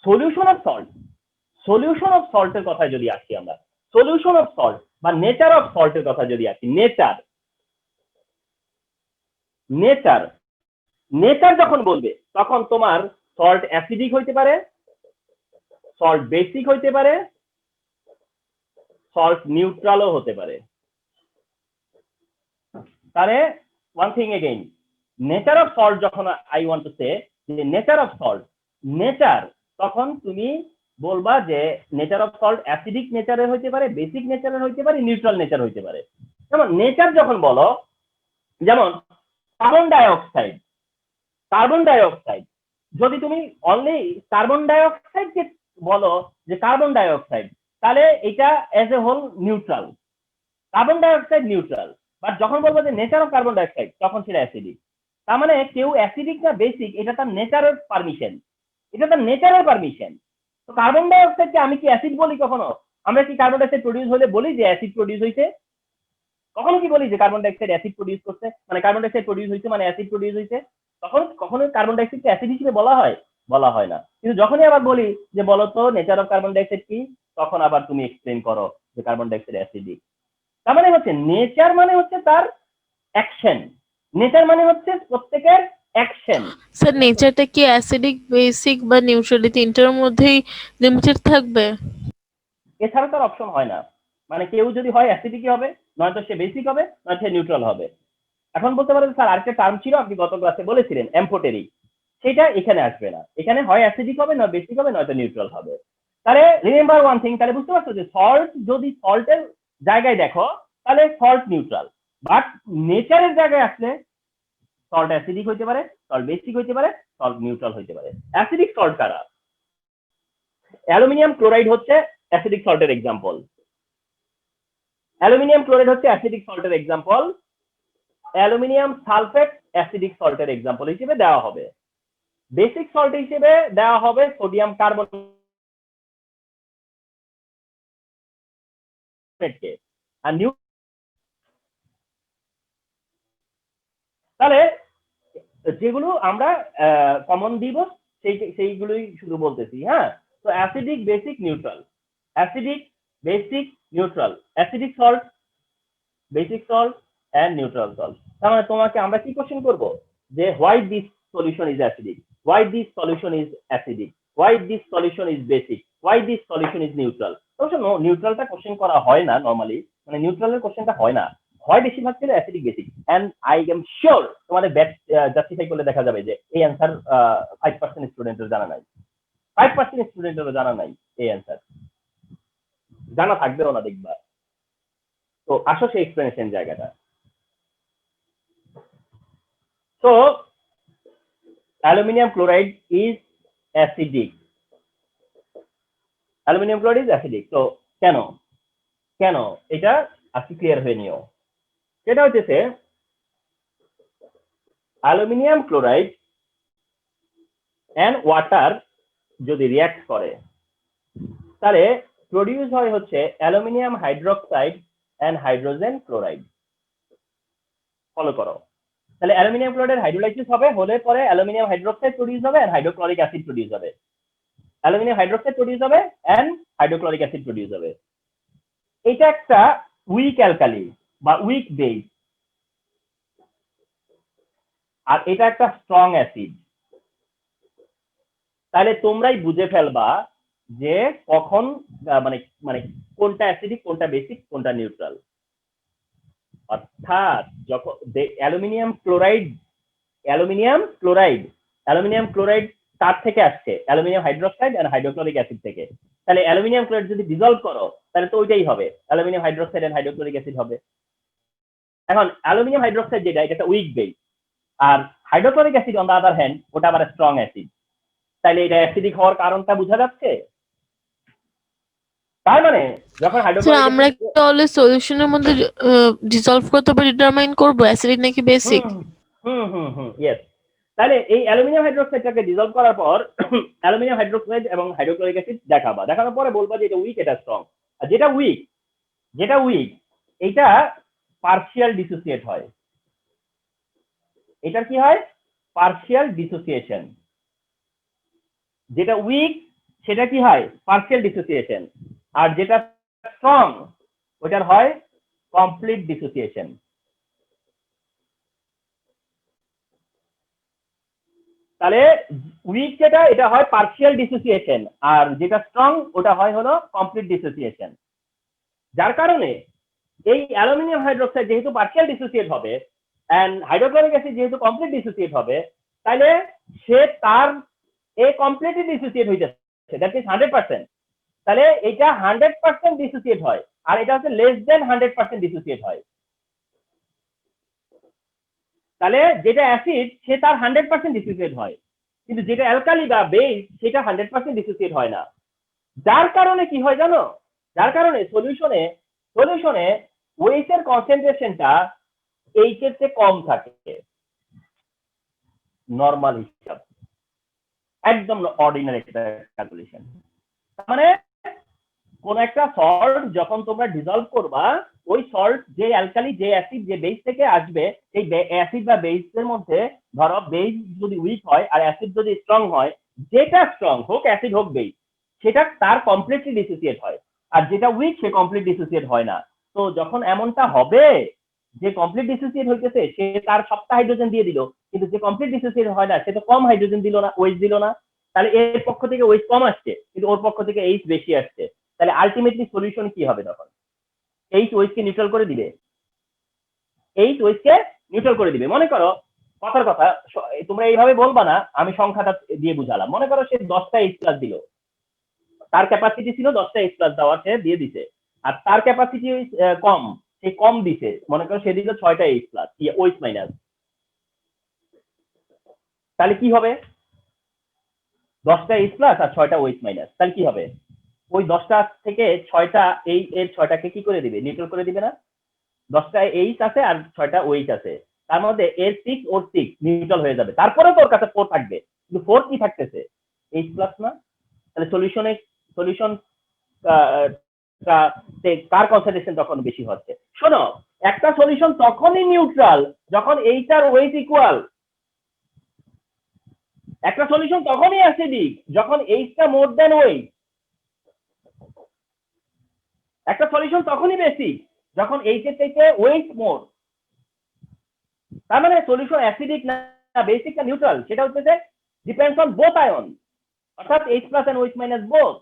solution of সল্টের কথা যদি আসি, আমরা সলিউশন অফ সল্ট বা নেচার অফ সল্টের কথা যদি আসি, নেচার যখন বলবে তখন তোমার সল্ট অ্যাসিডিক হইতে পারে, সল্ট বেসিক হইতে পারে, সল্ট নিউট্রালও হতে পারে। তাহলে one thing again, nature of salt যখন আই ওয়ান্ট টু সে যে নেচার অফ সল্ট, নেচার তখন তুমি বলবা যে নেচার অফ সল্ট অ্যাসিডিক নেচারের হইতে পারে, বেসিক নেচারের হইতে পারে, নিউট্রাল নেচার হইতে পারে। যেমন নেচার যখন বলো, যেমন কার্বন ডাইঅক্সাইড যদি তুমি অনলি কার্বন ডাইঅক্সাইডকে বলো যে কার্বন ডাইঅক্সাইড, তাহলে এটা as a whole neutral, carbon dioxide neutral. But যখন বলবো যে নেচার অফ কার্বন ডাইঅক্সাইড তখন সেটা অ্যাসিডিক। তার মানে কেউ অ্যাসিডিক না বেসিক, এটা তার নেচারের পারমিশন, তো কার্বন ডাইঅক্সাইডকে আমি কি অ্যাসিড বলি কখনো? আমরা কি কার্বন ডাইঅক্সাইড প্রডিউস হলে বলি যে অ্যাসিড প্রডিউস হয়েছে? কখনো কি বলি যে কার্বন ডাইঅক্সাইড অ্যাসিড প্রডিউস করছে, মানে কার্বন ডাইঅক্সাইড প্রডিউস হয়েছে মানে অ্যাসিড প্রডিউস হয়েছে? তখন কখনো কার্বন ডাইঅক্সাইডকে অ্যাসিড হিসেবে বলা হয় না। কিন্তু যখনই আবার বলি যে বলো তো নেচার অফ কার্বন ডাইঅক্সাইড কি, তখন আবার তুমি এক্সপ্লেন করো যে কার্বন ডাইঅক্সাইড অ্যাসিডিক। তার মানে হচ্ছে নেচার মানে হচ্ছে তার অ্যাকশন, নেচার মানে হচ্ছে প্রত্যেকের অ্যাকশন। স্যার নেচারটা কি অ্যাসিডিক, বেসিক বা নিউট্রাল তিনটার মধ্যেই লিমিটেড থাকবে? এছাড়া তার অপশন হয় না, মানে কেউ যদি হয় অ্যাসিডিকই হবে, নয়তো সে বেসিক হবে, নয়তো সে নিউট্রাল হবে। এখন বলতে পারেন স্যার আরেকটা টার্ম ছিল আপনি গত ক্লাসে বলেছিলেন এম্ফোটেরিক, সেটা এখানে আসবে না, এখানে হয় অ্যাসিডিক হবে, নয় বেসিক হবে, নয়তো নিউট্রাল হবে। তাহলে রিমেম্বার ওয়ান থিং, তাহলে বুঝতে পারছো যে সল্ট যদি সল্টের জায়গায় দেখো তাহলে সল্ট নিউট্রাল, বাট নেচারের জায়গায় আসলে সল্ট অ্যাসিডিক হইতে পারে, সল্ট বেসিক হইতে পারে, সল্ট নিউট্রাল হইতে পারে। অ্যাসিডিক সল্ট কারা? অ্যালুমিনিয়াম ক্লোরাইড হচ্ছে অ্যাসিডিক সল্টের এক্সাম্পল, অ্যালুমিনিয়াম ক্লোরাইড হচ্ছে অ্যাসিডিক সল্টের এক্সাম্পল, অ্যালুমিনিয়াম সালফেট অ্যাসিডিক সল্টের এক্সাম্পল হিসেবে দেওয়া হবে। বেসিক সল্ট হিসেবে দেওয়া হবে সোডিয়াম কার্বনেটকে। আর তাহলে যেগুলো আমরা কমন দিব সেইগুলোই শুধু বলতেছি। হ্যাঁ, তো acidic, basic, neutral, acidic, basic, neutral, acidic salt, basic salt and neutral salt. তার মানে তোমাকে আমরা কি কোশ্চেন করব যে why this solution is acidic, why this solution is acidic, why this solution is basic, why this solution is neutral. অবশ্য নিউট্রালটা question করা হয় না নরমালি, মানে নিউট্রালের কোশ্চেনটা হয় না, হয় বেশিরভাগ ছিল acidic, basic. And I am sure তোমাদের ব্যাচ জাস্টিফাই করলে দেখা যাবে যে এই অ্যান্সার 5% স্টুডেন্টের জানা নাই, 5% স্টুডেন্টেরও জানা নাই এই অ্যান্সার, জানা থাকবেও না দেখবা। তো আসো সেই এক্সপ্লেনেশন জায়গাটা। So aluminum chloride is acidic, aluminum chloride is acidic। তো কেন কেন এটা আজকে ক্লিয়ার হয়ে নিও। সেটা হচ্ছে অ্যালুমিনিয়াম ক্লোরাইড এন্ড ওয়াটার যদি রিঅ্যাক্ট করে তাহলে প্রডিউস হয় হচ্ছে aluminium hydroxide and hydrogen chloride. Follow করো, তাহলে অ্যালুমিনিয়াম ক্লোরাইডের হাইড্রোলাইসিস হবে, হলে পরে অ্যালুমিনিয়াম হাইড্রোক্সাইড প্রডিউস হবে এন্ড হাইড্রোক্লোরিক অ্যাসিড প্রডিউস হবে, অ্যালুমিনিয়াম হাইড্রোক্সাইড প্রডিউস হবে এন্ড হাইড্রোক্লোরিক অ্যাসিড প্রডিউস হবে। এটা একটা উইক অ্যালকালি বা উইক বেস, আর এটা একটা স্ট্রং অ্যাসিড। তাহলে তোমরাই বুঝে ফেলবা যে কখন মানে মানে কোনটা অ্যাসিডিক, কোনটা বেসিক, কোনটা নিউট্রাল। অর্থাৎ যখন অ্যালুমিনিয়াম ক্লোরাইড তার থেকে আসছে, অ্যালুমিনিয়াম হাইড্রোক্সাইড আর হাইড্রোক্লোরিক অ্যাসিড থেকে। তাহলে অ্যালুমিনিয়াম ক্লোরাইড যদি ডিজলভ করো তাহলে তো ওইটাই হবে, aluminium hydroxide and hydrochloric acid হবে। এখন অ্যালুমিনিয়াম হাইড্রোক্সাইড যেটা এটা একটা উইক বেস, আর hydrochloric acid on the other hand ওটা আবার স্ট্রং অ্যাসিড। তাহলে এটা অ্যাসিডিক হওয়ার কারণটা বোঝা যাচ্ছে। তার মানে যখন স্যার হাইড্রোক্লোরিক আমরা অ্যাসিড, কি অলওয়েজ সলিউশনের মধ্যে ডিসলভ করতে পারি, ডিটারমাইন করব অ্যাসিডিক নাকি বেসিক? ইয়েস। তাহলে এই অ্যালুমিনিয়াম হাইড্রোক্সাইডটাকে ডিজলভ করার পর অ্যালুমিনিয়াম হাইড্রোক্সাইড এবং হাইড্রোক্লোরিক অ্যাসিড দেখানোর পরে বলবা যে এটা উইক, এটা স্ট্রং। আর যেটা উইক এটা পার্শিয়াল ডিসোসিয়েট হয়। এটার কি হয়? Partial dissociation. যেটা উইক সেটা কি হয়? Partial dissociation. আর যেটা স্ট্রং ওটার হয় কমপ্লিট ডিসোসিয়েশন। তাহলে উইক যেটা এটা হয় পার্শিয়াল ডিসোসিয়েশন, আর যেটা স্ট্রং ওটা হয় হলো কমপ্লিট ডিসোসিয়েশন। যার কারণে এই অ্যালুমিনিয়াম হাইড্রোক্সাইড যেহেতু পার্শিয়াল ডিসোসিয়েট হবে এন্ড হাইড্রোক্লোরিক অ্যাসিড যেহেতু কমপ্লিট ডিসোসিয়েট হবে, তাহলে সে তার কমপ্লিটলি ডিসোসিয়েট হইতেছে, দ্যাট ইজ 100%। তাহলে এটা 100% ডিসোসিয়েট হয়, আর এটা হচ্ছে লেস দেন 100% ডিসোসিয়েট হয়। তাহলে যেটা অ্যাসিড সে তার 100% ডিসোসিয়েট হয়, কিন্তু যেটা অ্যালকালি বা বেস সেটা 100% ডিসোসিয়েট হয় না। যার কারণে কি হয় জানো? যার কারণে সলিউশনে ওএইচ এর কনসেন্ট্রেশনটা এইচ এর চেয়ে কম থাকে। নরমাল হিসাব, একদম অর্ডিনারি একটা ক্যালকুলেশন। মানে কোন একটা সল্ট যখন তোমরা ডিজলভ করবা, ওই সল্ট যে অ্যালকালি যে অ্যাসিড যে বেস থেকে আসবে, সেই অ্যাসিড বা বেসের মধ্যে ধরো বেস যদি উইক হয় আর অ্যাসিড যদি স্ট্রং হয়, যেটা স্ট্রং হোক অ্যাসিড হোক বেস, সেটা তার কমপ্লিটলি ডিসোসিয়েট হয়, আর যেটা উইক সে কমপ্লিট ডিসোসিয়েট হয় না। তো যখন এমনটা হবে যে কমপ্লিট ডিসোসিয়েট হইতেছে, সে তার সবটা হাইড্রোজেন দিয়ে দিল, কিন্তু যে কমপ্লিট ডিসোসিয়েট হয় না সে তো কম হাইড্রোজেন দিল না, ওএইচ দিল না। তাহলে এর পক্ষ থেকে ওএইচ কম আসছে, কিন্তু ওর পক্ষ থেকে এইচ বেশি আসছে। তাহলে আলটিমেটলি সলিউশন কি হবে তখন? এইচ ওএইচ কে নিউট্রাল করে দিবে। মনে করো কথার কথা, তোমরা এইভাবে বলবা না, আমি সংখ্যাটা দিয়ে বুঝালাম। মনে করো সে 10টা এইচ প্লাস দিল, তার ক্যাপাসিটি ছিল 10টা এইচ প্লাস দেওয়ার, সে দিয়ে দিছে। আর তার ক্যাপাসিটি কম, সে কম দিছে, মনে করো সে দিল 6টা এইচ প্লাস ওএইচ মাইনাস। তাহলে কি হবে? 10টা এইচ প্লাস আর 6টা ওএইচ মাইনাস, তাহলে কি হবে? ওই 10টা থেকে 6টা এই এর 6টাকে কি করে দিবে? নিউট্রাল করে দিবে না? 10টা এইচ আছে আর 6টা ওএইচ আছে, তার মধ্যে এর 6 ওর 6 নিউট্রাল হয়ে যাবে। তারপরে তোর কাছে 4 থাকবে, কিন্তু 4 কি থাকতেছে? এইচ প্লাস না? তাহলে সলিউশন কার কনসেন্ট্রেশন তখন বেশি হচ্ছে? শোনো, একটা সলিউশন তখনই নিউট্রাল যখন এইচ আর ওএইচ ইকুয়াল। একটা সলিউশন তখনই অ্যাসিডিক যখন এইচটা মোর দেন ওএইচ। একটা সলিউশন তখনই বেসিক যখন এইচ এর থেকে ওএইচ মোর। তার মানে সলিউশন অ্যাসিডিক না বেসিক না নিউট্রাল, সেটা হচ্ছে ডিপেন্ডস অন বোথ আয়ন, অর্থাৎ H plus and OH minus both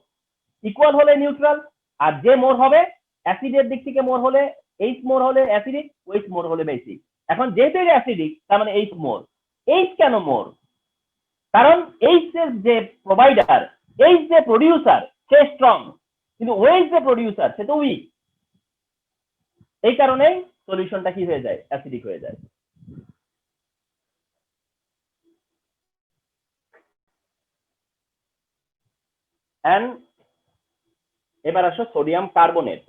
equal হলে নিউট্রাল। আর যে মোর হবে অ্যাসিডের দিক থেকে মোর হলে, এইচ মোর হলে অ্যাসিডিক, ওএইচ মোর হলে বেসিক। এখন যেহেতু এটা অ্যাসিডিক তার মানে এইচ মোর। এইচ কেন মোর? কারণ এইচ এর যে প্রোভাইডার, এইচ যে প্রডিউসার সে স্ট্রং, কিন্তু ওএইচ যে প্রডিউসার সে তো উইক। এই কারণেই সলিউশনটা কি হয়ে যায়? অ্যাসিডিক হয়ে যায়। এন্ড এবার আসো sodium carbonate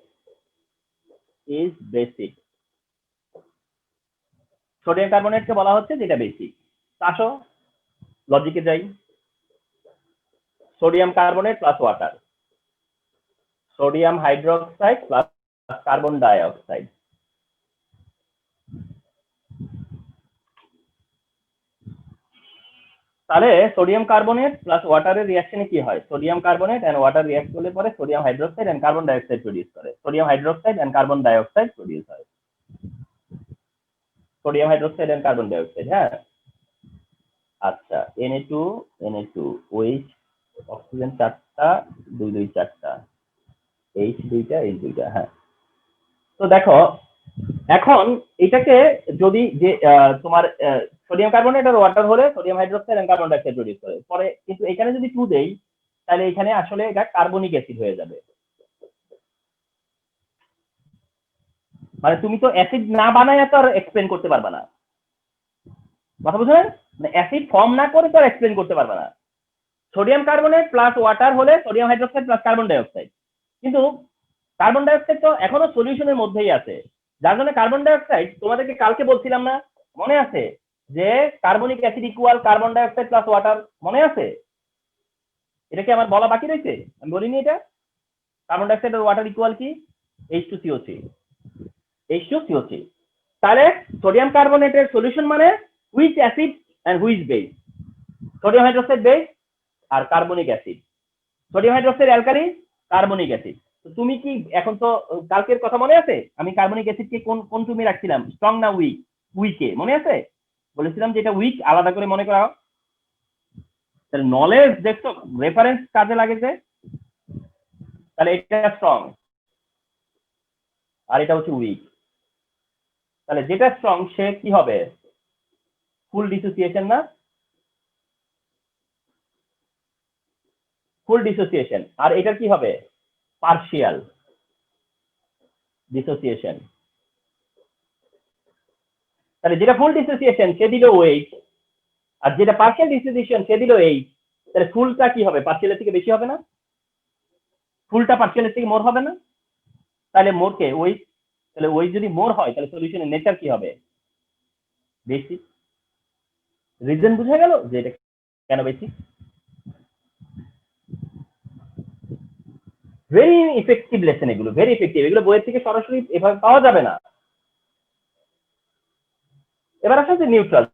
is basic. Sodium কার্বনেটকে বলা হচ্ছে যেটা বেসিক। আসো লজিকে যাই। Sodium carbonate plus water, sodium hydroxide plus carbon dioxide. তাহলে সোডিয়াম কার্বনেট প্লাস ওয়াটারের রিঅ্যাকশনে কি হয়? Sodium carbonate and water react করলে পরে sodium hydroxide and carbon dioxide produce করে। Sodium hydroxide and carbon dioxide produce হয়। Sodium hydroxide and carbon dioxide, হ্যাঁ। আচ্ছা, Na2 OH, অক্সিজেন 4টা, 2 2 4টা, H 2টা, H 2টা, হ্যাঁ। তো দেখো এখন এটাকে যদি যে তোমার সোডিয়াম কার্বনেট আর ওয়াটার হলে সোডিয়াম হাইড্রোক্সাইড আর কার্বন ডাইঅক্সাইড প্রডিউস করে পরে, কিন্তু এখানে যদি 2 দেই তাহলে এখানে আসলে এটা কার্বনিক অ্যাসিড হয়ে যাবে। মানে তুমি তো অ্যাসিড না বানায় তো আর এক্সপ্লেন করতে পারবে না, কথা বুঝলেন? মানে অ্যাসিড ফর্ম না করে তো আর এক্সপ্লেন করতে পারবে না। সোডিয়াম কার্বনেট প্লাস ওয়াটার হলে sodium hydroxide plus carbon dioxide, কিন্তু কার্বন ডাইঅক্সাইড তো এখনো সলিউশনের মধ্যেই আছে, যার জন্য কার্বন ডাইঅক্সাইড তোমাদেরকে কালকে বলছিলাম না, মনে আছে যে carbonic acid equal carbon dioxide plus water, মনে আছে? এটা কি আমার বলা বাকি রয়েছে? আমি বলিনি এটা? কার্বন ডাইঅক্সাইড আর ওয়াটার ইকুয়াল কি? H2CO3, H2CO3। তাহলে সোডিয়াম কার্বনেটের সলিউশন মানে which acid and which base? Sodium hydroxide base আর carbonic acid. Sodium hydroxide alkali, carbonic acid. তো তুমি কি এখন তো কালকের কথা মনে আছে আমি কার্বনিক অ্যাসিডকে কোন কোন তুমি রাখছিলাম, স্ট্রং না উইক? উইকে, মনে আছে? বলেছিলাম যে এটা উইক, আলাদা করে মনে করা। তাহলে নলেজ দেখছো রেফারেন্স কাজে লাগেছে। তাহলে এটা স্ট্রং আর এটা হচ্ছে উইক। তাহলে যেটা স্ট্রং সে কি হবে? ফুল ডিসোসিয়েশন না? ফুল ডিসোসিয়েশন। আর এটা কি হবে? Partial dissociation. তাহলে যেটা ফুল ডিসোসিয়েশন সে দিল ওয়েট, আর যেটা পার্শিয়াল ডিসোসিয়েশন সে দিল এইট। তাহলে ফুলটা কি হবে? পার্শিয়ালের থেকে বেশি হবে না? ফুলটা পার্শিয়ালের থেকে মোর হবে না? তাহলে মোরকে ওই, তাহলে ওই যদি মোর হয় তাহলে সলিউশনের নেচার কি হবে? বেশি। রিজন বুঝা গেল যে এটা কেন বেশি? ভেরি ইফেক্টিভ লেসন এগুলো, ভেরি ইফেক্টিভ। এগুলো বইয়ের থেকে সরাসরি এভাবে পাওয়া যাবে না। এবার আসলে যে নিউট্রাল,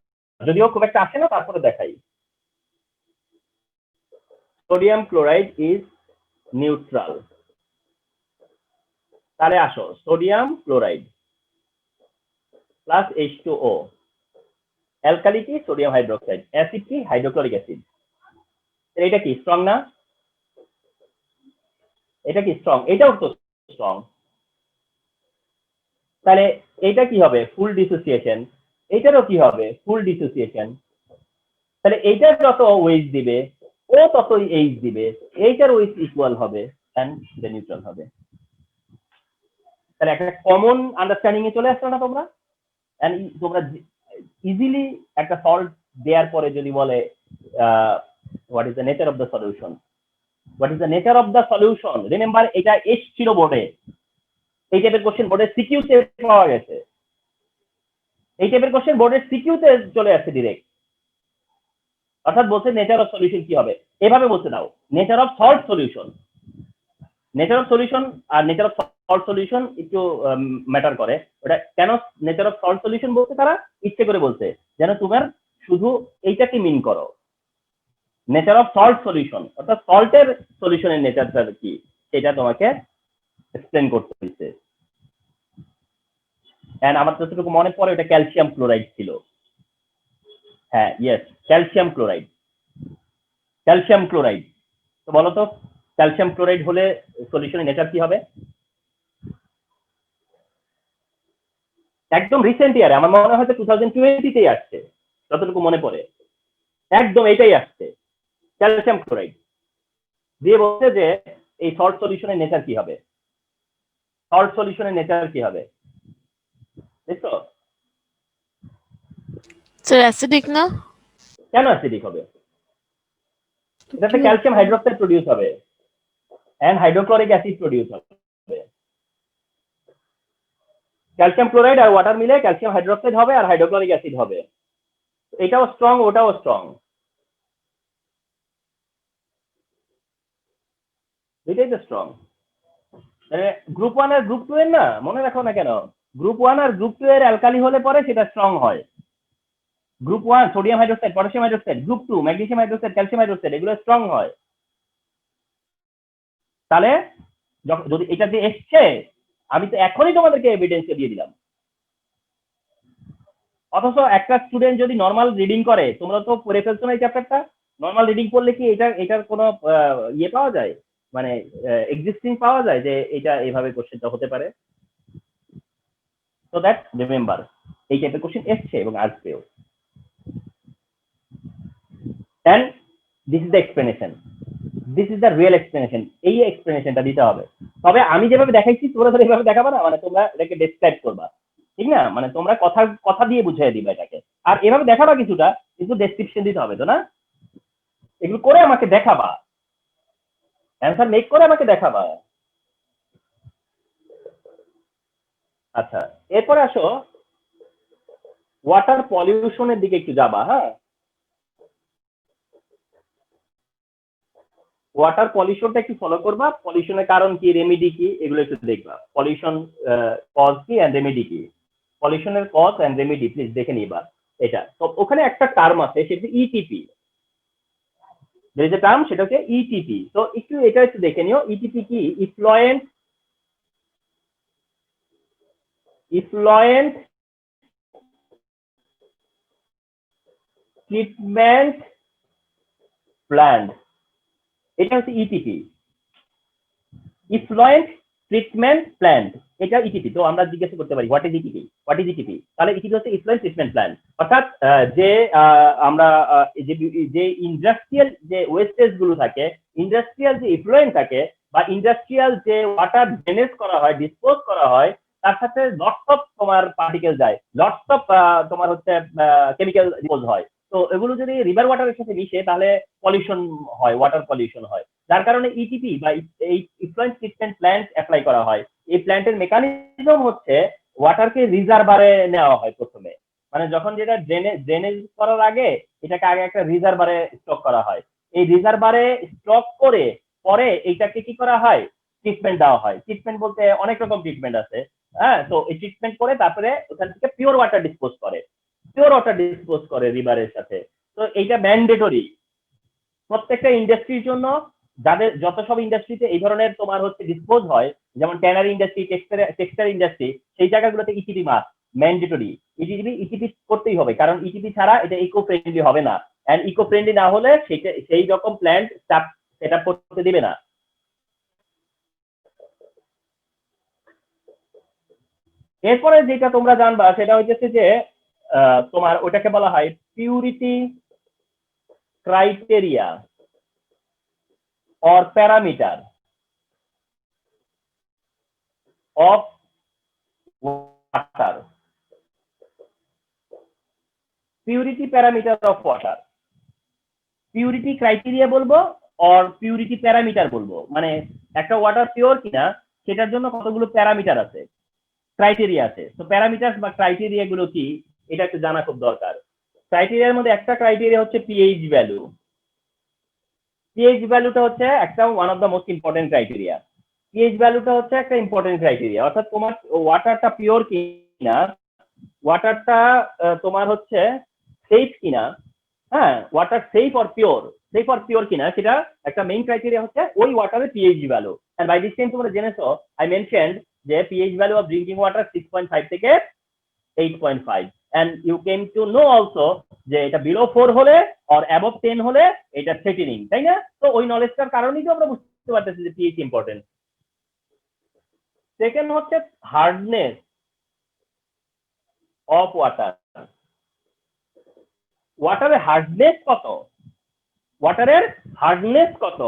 যদিও খুব একটা আসে না, তারপরে দেখাই। Sodium chloride is neutral. তাহলে আসো, sodium chloride plus H2O, alkali কি? সোডিয়াম হাইড্রোক্সাইড, অ্যাসিড কি? Hydrochloric acid. এটা কি স্ট্রং না? এটা কি স্ট্রং? এটাও তো স্ট্রং। তাহলে এটা কি হবে? ফুল ডিসোসিয়েশন। এটারও কি হবে? ফুল ডিসোসিয়েশন। তাহলে এইটার যত ওয়েট দিবে ও ততই এইচ দিবে, এইটার ওয়েট ইকুয়াল হবে এন্ড দ্য নিউট্রাল হবে। তাহলে একটা কমন আন্ডারস্ট্যান্ডিং এ চলে আসলো না তোমরা? এন্ড তোমরা ইজিলি একটা সল্ট দেওয়ার পরে যদি বলে what is the nature of the solution, what is the nature of the solution, remember এটা এসছিল বোর্ডে, এই টাইপের কোশ্চেন বোর্ডের সিকিউতে পাওয়া গেছে, এই টাইপের কোশ্চেন বোর্ডের সিকিউতে চলে আসছে ডিরেক্ট। অর্থাৎ বলছে নেচার অফ সলিউশন কি হবে, এভাবে বলতে দাও nature of salt solution. Nature of solution আর নেচার অফ সল্ট সলিউশন একটু ম্যাটার করে। ওটা কেন নেচার অফ সল্ট সলিউশন বলতে তারা ইচ্ছে করে বলছে যেন তোমার শুধু এইটাকে মিন করো। নেচার অফ সল্ট সলিউশন অর্থাৎ সল্টের সলিউশনের নেচারটা কি সেটা তোমাকে এক্সপ্লেন করতে হয়েছে। এন্ড আমার যতটুকু মনে পড়ে ওটা ক্যালসিয়াম ক্লোরাইড ছিল। হ্যাঁ, yes, calcium chloride. Calcium chloride. তো বলো তো ক্যালসিয়াম ক্লোরাইড হলে সলিউশনের নেচার কি হবে? একদম রিসেন্ট ইয়ারে, আমার মনে হয় 2020-তেই আসছে যতটুকু মনে পড়ে, একদম এটাই আসছে। ক্যালসিয়াম ক্লোরাইড দিয়ে বলছে যে এই সল্ট সলিউশনের নেচার কি হবে, সল্ট সলিউশনের নেচার কি হবে, দেখছো? স্যার অ্যাসিডিক না? কেন অ্যাসিডিক হবে? তো এটাতে কি ক্যালসিয়াম হচ্ছে? হাইড্রোক্সাইড প্রডিউস হবে এন্ড হাইড্রোক্লোরিক অ্যাসিড প্রডিউস হবে। ক্যালসিয়াম ক্লোরাইড আর ওয়াটার মিলে ক্যালসিয়াম হাইড্রোক্সাইড হবে আর হাইড্রোক্লোরিক অ্যাসিড হবে। এটাও স্ট্রং, ওটাও স্ট্রং, দুইটাই তো স্ট্রং। গ্রুপ 1 আর গ্রুপ 2 এর না মনে রাখো না কেন, গ্রুপ 1 আর গ্রুপ 2 এর অ্যালকালি হলে পরে সেটা স্ট্রং হয়। Group 1 sodium hydroxide, potassium hydroxide, group 2 magnesium hydroxide, calcium hydroxide, এগুলো স্ট্রং হয়। তাহলে যদি এটা দিয়ে এসছে, আমি তো এখনই তোমাদেরকে এভিডেন্স দিয়ে দিলাম। অথচ একটা স্টুডেন্ট যদি নর্মাল রিডিং করে, তোমরা তো পড়ে ফেলছো না এই চ্যাপ্টারটা, নর্মাল রিডিং করলে কি এটার কোনো ইয়ে পাওয়া যায়, মানে এক্সিস্টিং পাওয়া যায় যে এটা এইভাবে কোশ্চেনটা হতে পারে? সো দ্যাট রিমেম্বার এই টাইপের কোশ্চেন এসছে এবং আসবেও। And this is the explanation, this is the real explanation, এই এক্সপ্লেনেশনটা দিতে হবে। তবে আমি যেভাবে দেখাইছি তোমরা তো এইভাবে দেখাবো না, মানে তোমরা এটাকে ডেসক্রাইব করবা, ঠিক না? মানে তোমরা কথা কথা দিয়ে বুঝিয়ে দিবা এটাকে, আর এভাবে দেখাবা কিছুটা, কিন্তু ডেসক্রিপশন দিতে হবে তো না, এগুলো করে আমাকে দেখাবা, অ্যান্সার মেক করে আমাকে দেখাবা। আচ্ছা, এরপরে আসো ওয়াটার পলিউশনের দিকে একটু যাবা। হ্যাঁ, ওয়াটার পলিউশনটা একটু ফলো করবা, পলিউশনের কারণ কি, রেমেডি কি, এগুলো একটু দেখবা। পলিউশন কজ কি এন্ড রেমেডি কি, পলিউশনের কজ এন্ড রেমেডি প্লিজ দেখে নিবা। এটা তো ওখানে একটা টার্ম আছে, সেটা ইটিপি, যে টার্ম সেটা হচ্ছে ইটিপি। তো একটু এটা একটু দেখে নিও, ইটিপি কি, ইফ্লুয়েন্ট ইফ্লুয়েন্ট ট্রিটমেন্ট প্ল্যান্ট, এটা হচ্ছে ইটিপি, ইফ্লুয়েন্ট ট্রিটমেন্ট প্ল্যান্ট, এটা ইটিপি। তো আমরা জিজ্ঞাসা করতে পারি what is ETP, what is ETP, তাহলে ইটিপি হচ্ছে ইফ্লুয়েন্ট ট্রিটমেন্ট প্ল্যান্ট। অর্থাৎ যে আমরা যে ইন্ডাস্ট্রিয়াল যে ওয়েস্টেজ গুলো থাকে, ইন্ডাস্ট্রিয়াল যে ইফ্লুয়েন্ট থাকে, বা ইন্ডাস্ট্রিয়াল যে ওয়াটার ড্রেনেজ করা হয়, ডিসপোজ করা হয়, তার সাথে লটস অফ তোমার পার্টিকেল যায়, লটস অফ তোমার হচ্ছে কেমিক্যাল ডিসপোজ হয়। তো এগুলো যদি রিভার ওয়াটারের সাথে মিশে তাহলে পলিউশন হয়, ওয়াটার পলিউশন হয়। যার কারণে ইটিপি বা এই ইফ্লুয়েন্ট ট্রিটমেন্ট প্ল্যান্ট অ্যাপ্লাই করা হয়। এই প্ল্যান্টের মেকানিজম হচ্ছে ওয়াটারকে রিজার্ভারে নেওয়া হয় প্রথমে, মানে যখন যেটা ড্রেনেজ করার আগে এটাকে আগে একটা রিজার্ভারে স্টক করা হয়, এই রিজার্ভারে স্টক করে পরে এইটাকে কি করা হয়, ট্রিটমেন্ট দেওয়া হয়। ট্রিটমেন্ট বলতে অনেক রকম ট্রিটমেন্ট আছে। হ্যাঁ, তো এই ট্রিটমেন্ট করে তারপরে ওখান থেকে পিওর ওয়াটার ডিসপোজ করে, পিওর ওয়াটার ডিসপোজ করে রিভারের সাথে। তো এইটা ম্যান্ডেটরি প্রত্যেকটা ইন্ডাস্ট্রির জন্য, যাদের যত সব ইন্ডাস্ট্রিতে এই ধরনের তোমার হচ্ছে ডিসপোজ হয়, যেমন ট্যানারি ইন্ডাস্ট্রি, টেক্সটাইল ইন্ডাস্ট্রি, সেই জায়গাগুলোতে ইটিপি মাস্ট, ম্যান্ডেটরি। ইটিপি করতেই হবে, কারণ ইটিপি ছাড়া এটা ইকো ফ্রেন্ডলি হবে না, এন্ড ইকো ফ্রেন্ডলি না হলে সেই রকম প্ল্যান্ট সেট আপ করতে দিবে না। এরপরে যেটা তোমরা জানবা সেটা হচ্ছে যে তোমার ওটাকে বলা হয় purity criteria or parameter of water, purity parameter of water, purity criteria বলবো অর পিউরিটি প্যারামিটার বলবো, মানে একটা ওয়াটার পিওর কিনা সেটার জন্য কতগুলো প্যারামিটার আছে, ক্রাইটেরিয়া আছে। তো প্যারামিটার বা ক্রাইটেরিয়া গুলো কি, এটা একটু জানা খুব দরকার। ক্রাইটেরিয়ার মধ্যে একটা ক্রাইটেরিয়া হচ্ছে পিএইচ ভ্যালু। পিএইচ ভ্যালুটা হচ্ছে একটা one of the most important criteria. PH ভ্যালুটা হচ্ছে একটা ইম্পর্টেন্ট ক্রাইটেরিয়া, অর্থাৎ তোমার ওয়াটারটা পিওর কিনা, ওয়াটারটা তোমার হচ্ছে সেফ কিনা, হ্যাঁ, ওয়াটার সেফ অর পিওর কিনা, সেটা একটা মেইন ক্রাইটেরিয়া হচ্ছে ওই ওয়াটারের pH value. And by this time তোমরা জেনেছো, আই মেনশনড যে pH value of drinking water 6.5 থেকে 8.5, and you came to know also যে এটা বিলো 4 হলে অর অ্যাবভ 10 হলে এটা থ্রেটেনিং, তাই না? তো ওই নলেজটার কারণেই তো আমরা বুঝতে পারতেছি যে পিএইচ ইম্পর্টেন্ট। সেকেন্ড হচ্ছে হার্ডনেস অফ ওয়াটার, ওয়াটারের হার্ডনেস কত, ওয়াটারের হার্ডনেস কত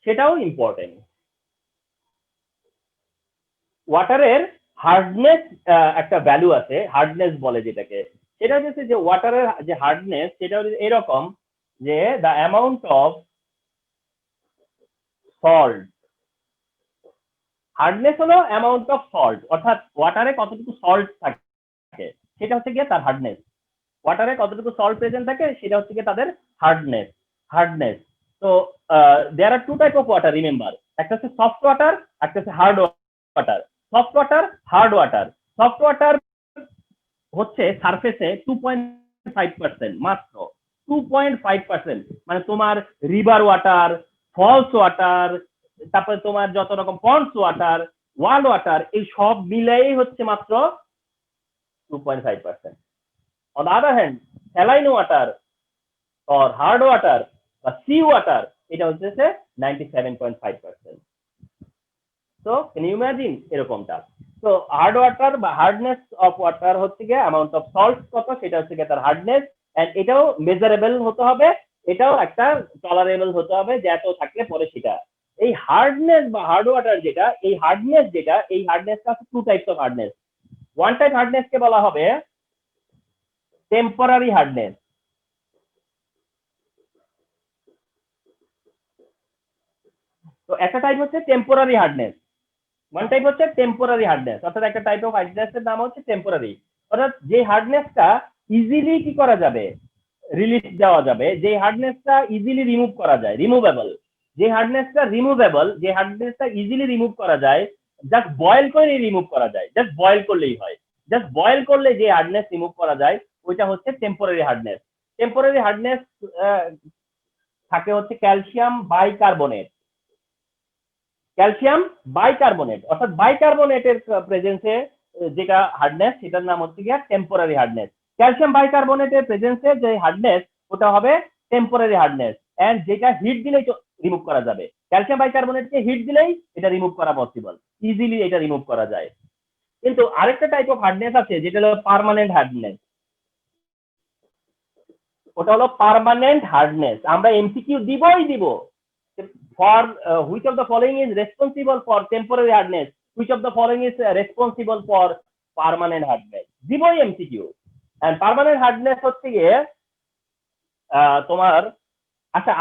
সেটাও ইম্পর্টেন্ট। ওয়াটারের হার্ডনেস একটা ভ্যালু আছে, হার্ডনেস বলে যেটাকে, সেটা হচ্ছে যে ওয়াটারের যে হার্ডনেস সেটা হচ্ছে এরকম যে the amount of salt, hardness হলো অ্যামাউন্ট অফ সল্ট, অর্থাৎ ওয়াটারে কতটুকু সল্ট থাকে সেটা হচ্ছে গিয়ে তার হার্ডনেস। ওয়াটারে কতটুকু সল্ট প্রেজেন্ট থাকে সেটা হচ্ছে গিয়ে তাদের হার্ডনেস। হার্ডনেস, তো there are two type of water, remember, একটা হচ্ছে সফট ওয়াটার, একটা হচ্ছে hard water. Soft water, hard water. Soft water হচ্ছে সারফেসে 2.5%, মাত্র 2.5%, মানে তোমার রিভার ওয়াটার, ফলস ওয়াটার, তারপরে তোমার যত রকম পন্ডস ওয়াটার, ওয়াল ওয়াটার, এই সব মিলেই হচ্ছে মাত্র 2.5%। On the other hand, saline water or hard water বা সি ওয়াটার, এটা হচ্ছে 97.5%। So can you imagine এরকমটা? তো হার্ড ওয়াটার বা হার্ডনেস অফ ওয়াটার হচ্ছে গিয়ে অ্যামাউন্ট অফ সল্ট কত, সেটা হচ্ছে গিয়ে তার হার্ডনেস। এন্ড এটাও মেজারেবল হতে হবে, এটাও একটা টলারেবল হতে হবে, যে এত থাকলে পরে সেটা। এই হার্ডনেস বা হার্ড ওয়াটার যেটা, এই হার্ডনেসটা আছে two types of hardness. One type hardness কে বলা হবে টেম্পোরারি হার্ডনেস। তো একটা টাইপ হচ্ছে টেম্পোরারি হার্ডনেস, ওয়ান টাইপ হচ্ছে টেম্পোরারি হার্ডনেস, অর্থাৎ একটা টাইপ অফ হার্ডনেস এর নাম হচ্ছে টেম্পোরারি। অর্থাৎ যে হার্ডনেসটা ইজিলি কি করা যাবে, রিলিজ দেওয়া যাবে, যে হার্ডনেসটা ইজিলি রিমুভ করা যায়, রিমুভেবল। যে হার্ডনেসটা ইজিলি রিমুভ করা যায়, জাস্ট বয়েল করে রিমুভ করা যায়, জাস্ট বয়েল করলেই হয়, জাস্ট বয়েল করলে যে হার্ডনেস রিমুভ করা যায় ওইটা হচ্ছে টেম্পোরারি হার্ডনেস। টেম্পোরারি হার্ডনেস থাকে হচ্ছে ক্যালসিয়াম বাইকার্বনেট, অর্থাৎ বাইকার্বনেটের প্রেজেন্সে যেটা হার্ডনেস, সেটার নাম হচ্ছে গিয়া টেম্পোরারি হার্ডনেস। ক্যালসিয়াম বাইকার্বনেটের প্রেজেন্সে যে হার্ডনেস ওটা হবে টেম্পোরারি হার্ডনেস, এন্ড যেটা হিট দিলেই রিমুভ করা যাবে। ক্যালসিয়াম বাইকার্বনেটকে হিট দিলেই এটা রিমুভ করা পসিবল, ইজিলি এটা রিমুভ করা যায়। কিন্তু আরেকটা টাইপ অফ হার্ডনেস আছে যেটা হলো পার্মানেন্ট হার্ডনেস। ওটা হলো পার্মানেন্ট হার্ডনেস। আমরা এমসিকিউ দিবই দিব, for which of the following is responsible for temporary hardness, which of the following is responsible for permanent hardness, দিবই এমসিকিউ। এন্ড পার্মানেন্ট হার্ডনেস হচ্ছে গিয়ে তোমার, আচ্ছা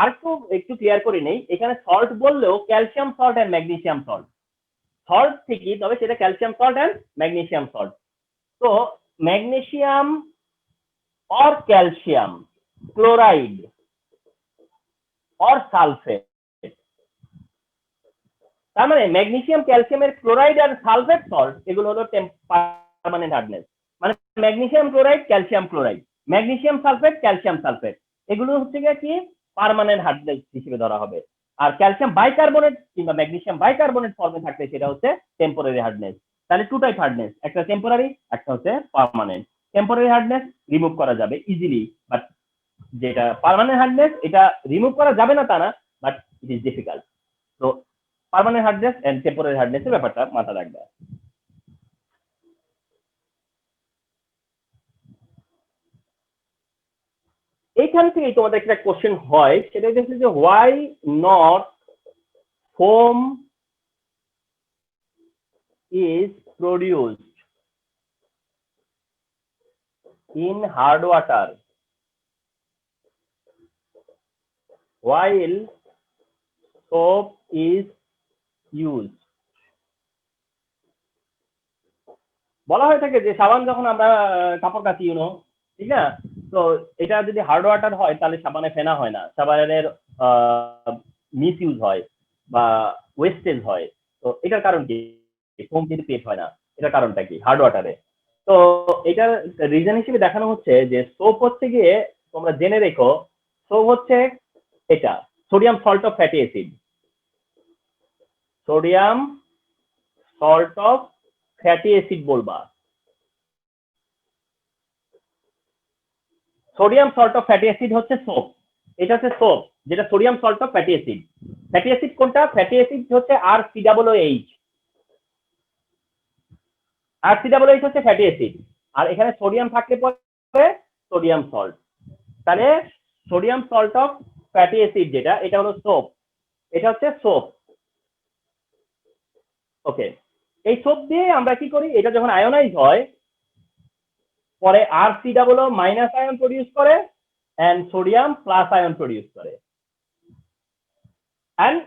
একটু ক্লিয়ার করে নেই, এখানে সল্ট বললেও calcium salt and magnesium salt, salt ঠিকই, তবে সেটা calcium salt and magnesium salt. তো magnesium or calcium chloride or sulphate, তার মানে ম্যাগনেসিয়াম ক্যালসিয়ামের ক্লোরাইড আর সালফেট সল্ট এগুলো হলো পার্মানেন্ট হার্ডনেস। মানে magnesium chloride, calcium chloride, magnesium sulphate, calcium sulphate, এগুলো হচ্ছে কি পার্মানেন্ট হার্ডনেস হিসেবে ধরা হবে। আর ক্যালসিয়াম বাইকার্বনেট কিংবা ম্যাগনেসিয়াম বাইকার্বনেট ফর্মে থাকলে সেটা হচ্ছে টেম্পোরারি হার্ডনেস। তাহলে টু টাইপ হার্ডনেস, একটা টেম্পোরারি, একটা হচ্ছে পার্মানেন্ট। টেম্পোরারি হার্ডনেস রিমুভ করা যাবে ইজিলি, বাট যেটা পার্মানেন্ট হার্ডনেস এটা রিমুভ করা যাবে না তা না, বাট ইট ইজ ডিফিকাল্ট। তো permanent hardness and temporary hardness এর ব্যাপারটা মাথা রাখবে। এইখান থেকেই তোমাদের একটা কোশ্চেন হয়, সেটা হচ্ছে যে why not foam is produced in hard water while soap is used। বলা হয়ে থাকে যে সাবান যখন আমরা কাপড় কাচি, ঠিক না, তো এটা যদি হার্ড ওয়াটার হয় তাহলে সাবানে ফেনা হয় না, সাবানের মিস ইউজ হয় বা ওয়েস্টেজ হয়। তো এটার কারণ কি, ফোম কিন্তু পেট হয় না, এটার কারণটা কি হার্ড ওয়াটারে? তো এটার রিজন হিসেবে দেখানো হচ্ছে যে সোপ হচ্ছে গিয়ে, তোমরা জেনে রেখো, সোপ হচ্ছে এটা sodium salt of fatty acid, sodium salt of fatty acid বলবা, sodium salt of fatty acid হচ্ছে সোপ, এটা হচ্ছে সোপ যেটা sodium salt of fatty acid. Fatty acid কোনটা? ফ্যাটি অ্যাসিড হচ্ছে RCOOH, RCOOH হচ্ছে ফ্যাটি অ্যাসিড, আর এখানে সোডিয়াম থাকলে পরে সোডিয়াম সল্ট। তাহলে sodium salt of fatty acid যেটা, এটা হলো সোপ, এটা হচ্ছে সোপ। ওকে, এই সোপ দিয়ে আমরা কি করি, এটা যখন আয়োনাইজ হয় পরে RCOO মাইনাস আয়ন প্রডিউস করে and sodium plus ion produce করে, এন্ড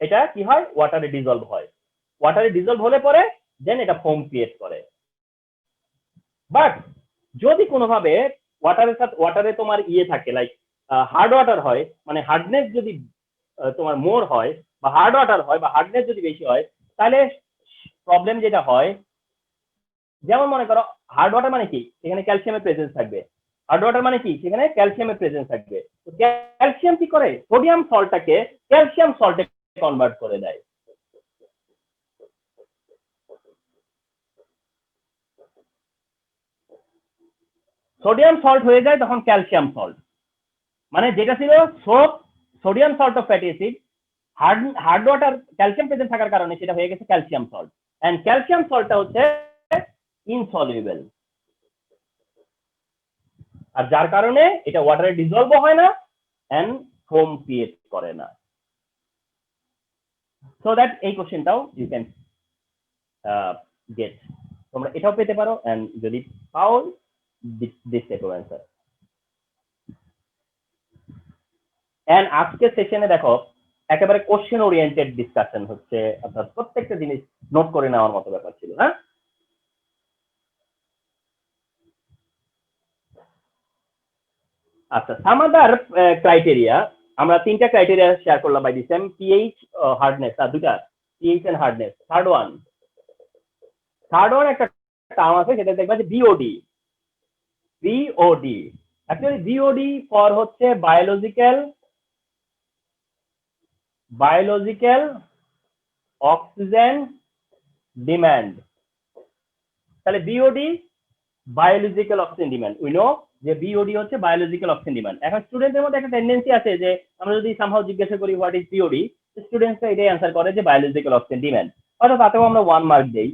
এটা কি হয়, ওয়াটারে ডিজলভ হয়। ওয়াটারে ডিজলভ হলে পরে দেন এটা ফোম ক্রিয়েট করে। বাট যদি কোনোভাবে ওয়াটারে তোমার থাকে, লাইক হার্ড ওয়াটার হয়, মানে হার্ডনেস যদি তোমার মোর হয় বা হার্ড ওয়াটার হয় বা হার্ডনেস যদি বেশি হয়, তাহলে প্রবলেম যেটা হয়, যেমন মনে করো হার্ড ওয়াটার মানে কি, সেখানে ক্যালসিয়ামের প্রেজেন্স থাকবে। হার্ড ওয়াটার মানে কি, সেখানে ক্যালসিয়ামের প্রেজেন্স থাকবে। তো ক্যালসিয়াম কি করে, সোডিয়াম সল্টটাকে ক্যালসিয়াম সল্টে কনভার্ট করে দেয়। সোডিয়াম সল্ট হয়ে যায় তখন ক্যালসিয়াম সল্ট, মানে যেটা ছিল soap, sodium salt of fatty acid, hard water calcium present থাকার কারণে সেটা হয়ে গেছে ক্যালসিয়াম সল্ট। এন্ড ক্যালসিয়াম সল্টটা হচ্ছে ইনসলিউবল, আর যার কারণে এটা ওয়াটারে ডিজলভ হয় না এন্ড ফোম ক্রিয়েট করে না। সো দ্যাট এই কোশ্চেনটাও ইউ ক্যান গেট, তোমরা এটাও পেতে পারো, এন্ড যদি পাও this type of answer. And আজকে সেশনে দেখো একেবারে কোশ্চেন ওরিয়েন্টেড ডিসকাশন হচ্ছে, অর্থাৎ প্রত্যেকটা জিনিস নোট করে নেওয়ার মতো ব্যাপার ছিল। হ্যাঁ, আচ্ছা, সাম আদার ক্রাইটেরিয়া, আমরা তিনটা ক্রাইটেরিয়া শেয়ার করলাম by this time, pH, hardness, আর দুটা pH and hardness. Third one একটা টার্ম আছে, সেটা দেখবা যে বিওডি। অ্যাকচুয়ালি বিওডি ফর হচ্ছে বায়োলজিক্যাল অক্সিজেন ডিমান্ড। তাহলে BOD biological oxygen demand, we know যে বিওডি হচ্ছে বায়োলজিক্যাল অক্সিজেন ডিমান্ড। এখন স্টুডেন্টদের মধ্যে একটা টেন্ডেন্সি আছে যে আমরা যদি সামহাও জিজ্ঞাসা করি হোয়াট ইজ বিওডি, স্টুডেন্টসরা এটাই অ্যান্সার করে যে বায়োলজিক্যাল অক্সিজেন ডিমান্ড, অর্থাৎ তাতেও আমরা 1 মার্ক দেই।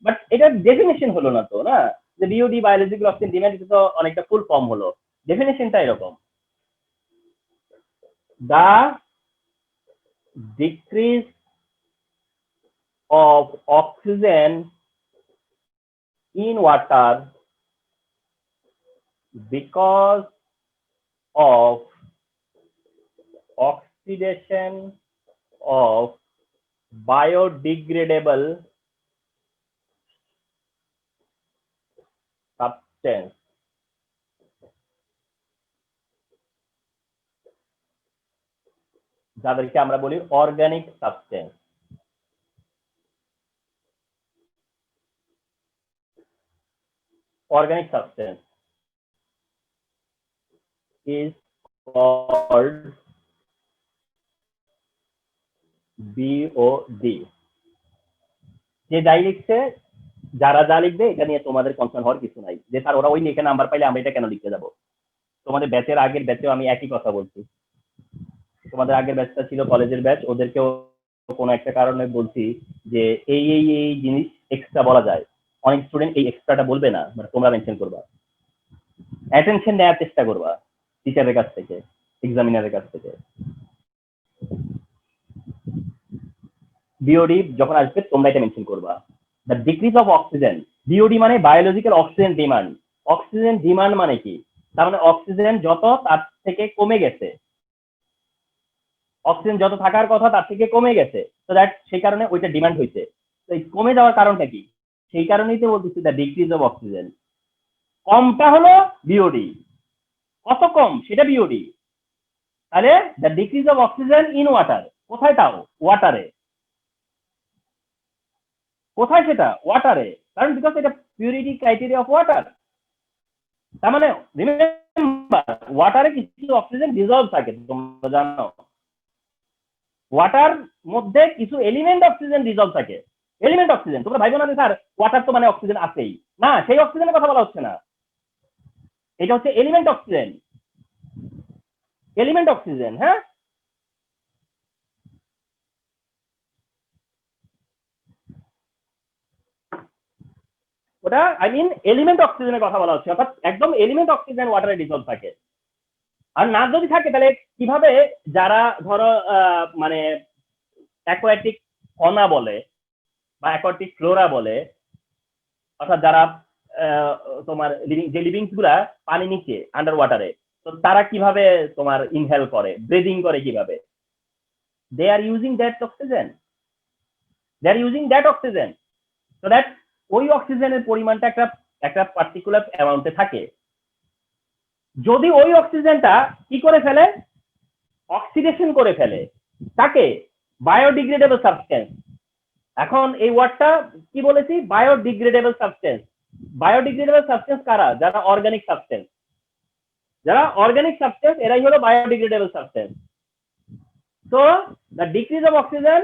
বাট এটা ডেফিনেশন হলো না তো, না যে বিওডি বায়োলজিক্যাল অক্সিজেন ডিমান্ড, এটা তো অনেকটা ফুল ফর্ম হলো। ডেফিনেশনটা এরকম, দা decrease of oxygen in water because of oxidation of biodegradable substance. যাদেরকে আমরা বলি organic substance. Organic substance is called BOD. যে যাই লিখছে, যারা যা লিখবে এটা নিয়ে তোমাদের কনসার্ন হওয়ার কিছু নাই, যে স্যার ওরা ওই লিখে নাম্বার পাইলে আমরা এটা কেন লিখতে যাব। তোমাদের ব্যাচের আগের ব্যাচেও আমি একই কথা বলছি, তোমাদের আগের ব্যাচটা ছিল কলেজের ব্যাচ, ওদেরকেও কোনো একটা কারণে বলছি যে এই এই এই জিনিস এক্সট্রা বলা যায়, অনেক স্টুডেন্ট এই এক্সট্রাটা বলবে না, মানে তোমরা মেনশন করবা, অ্যাটেনশন নেওয়ার চেষ্টা করবা টিচারের কাছ থেকে, এক্সামিনারের কাছ থেকে। বিওডি যখন আসবে তোমরা এটা মেনশন করবা, the decrease of oxygen. BOD মানে biological oxygen demand. Oxygen demand মানে কি, তার মানে অক্সিজেন যত তার থেকে কমে গেছে, অক্সিজেন যত থাকার কথা তার থেকে কমে গেছে, তো দ্যাট সেই কারণে ওইটা ডিমান্ড হয়েছে। তো এই কমে যাওয়ার কারণটা কি, সেই কারণেই তো বলতেছি দ্য ডিক্রিজ অফ অক্সিজেন। কমটা হলো বিওডি, কত কম সেটা বিওডি। তাহলে the decrease of oxygen in water, কোথায় তাও ওয়াটারে, কোথায় সেটা ওয়াটারে, কারণ বিকজ এটা পিউরিটি ক্রাইটেরিয়া অফ ওয়াটার। তার মানে রিমেম্বার ওয়াটারে কিছু অক্সিজেন ডিজলভ থাকে, তোমরা জানো ওয়াটার মধ্যে কিছু এলিমেন্ট অক্সিজেন ডিজলভ থাকে। এলিমেন্ট অক্সিজেন, তোমরা ভাইবো না যে স্যার ওয়াটার তো মানে অক্সিজেন আছেই, না সেই অক্সিজেনের কথা বলা হচ্ছে না, এটা হচ্ছে এলিমেন্ট অক্সিজেন। এলিমেন্ট অক্সিজেন, হ্যাঁ, ওটা আই মিন এলিমেন্ট অক্সিজেনের কথা বলা হচ্ছে, অর্থাৎ একদম এলিমেন্ট অক্সিজেন ওয়াটারে ডিজলভ থাকে। আর না যদি থাকে তাহলে কিভাবে, যারা ধরো মানে অ্যাকোয়াটিক ফনা বলে বা অ্যাকোয়াটিক ফ্লোরা বলে, অর্থাৎ যারা তোমার যে লিভিংস গুলা পানি নিচে আন্ডার ওয়াটারে, তো তারা কিভাবে তোমার ইনহেল করে, ব্রিদিং করে কিভাবে, they are using that oxygen, so that ওই অক্সিজেনের পরিমাণটা একটা পার্টিকুলার অ্যামাউন্টে থাকে। যদি ওই অক্সিজেনটা কি করে ফেলে, অক্সিডেশন করে ফেলে, তাকে বায়োডিগ্রেডেবল সাবস্টেন্স। এখন এই ওয়ার্ডটা কি বলেছি, বায়োডিগ্রেডেবল সাবস্টেন্স। বায়োডিগ্রেডেবল সাবস্টেন্স কারা, যারা অর্গানিক সাবস্টেন্স, এরাই হলো biodegradable substance. So the decrease of oxygen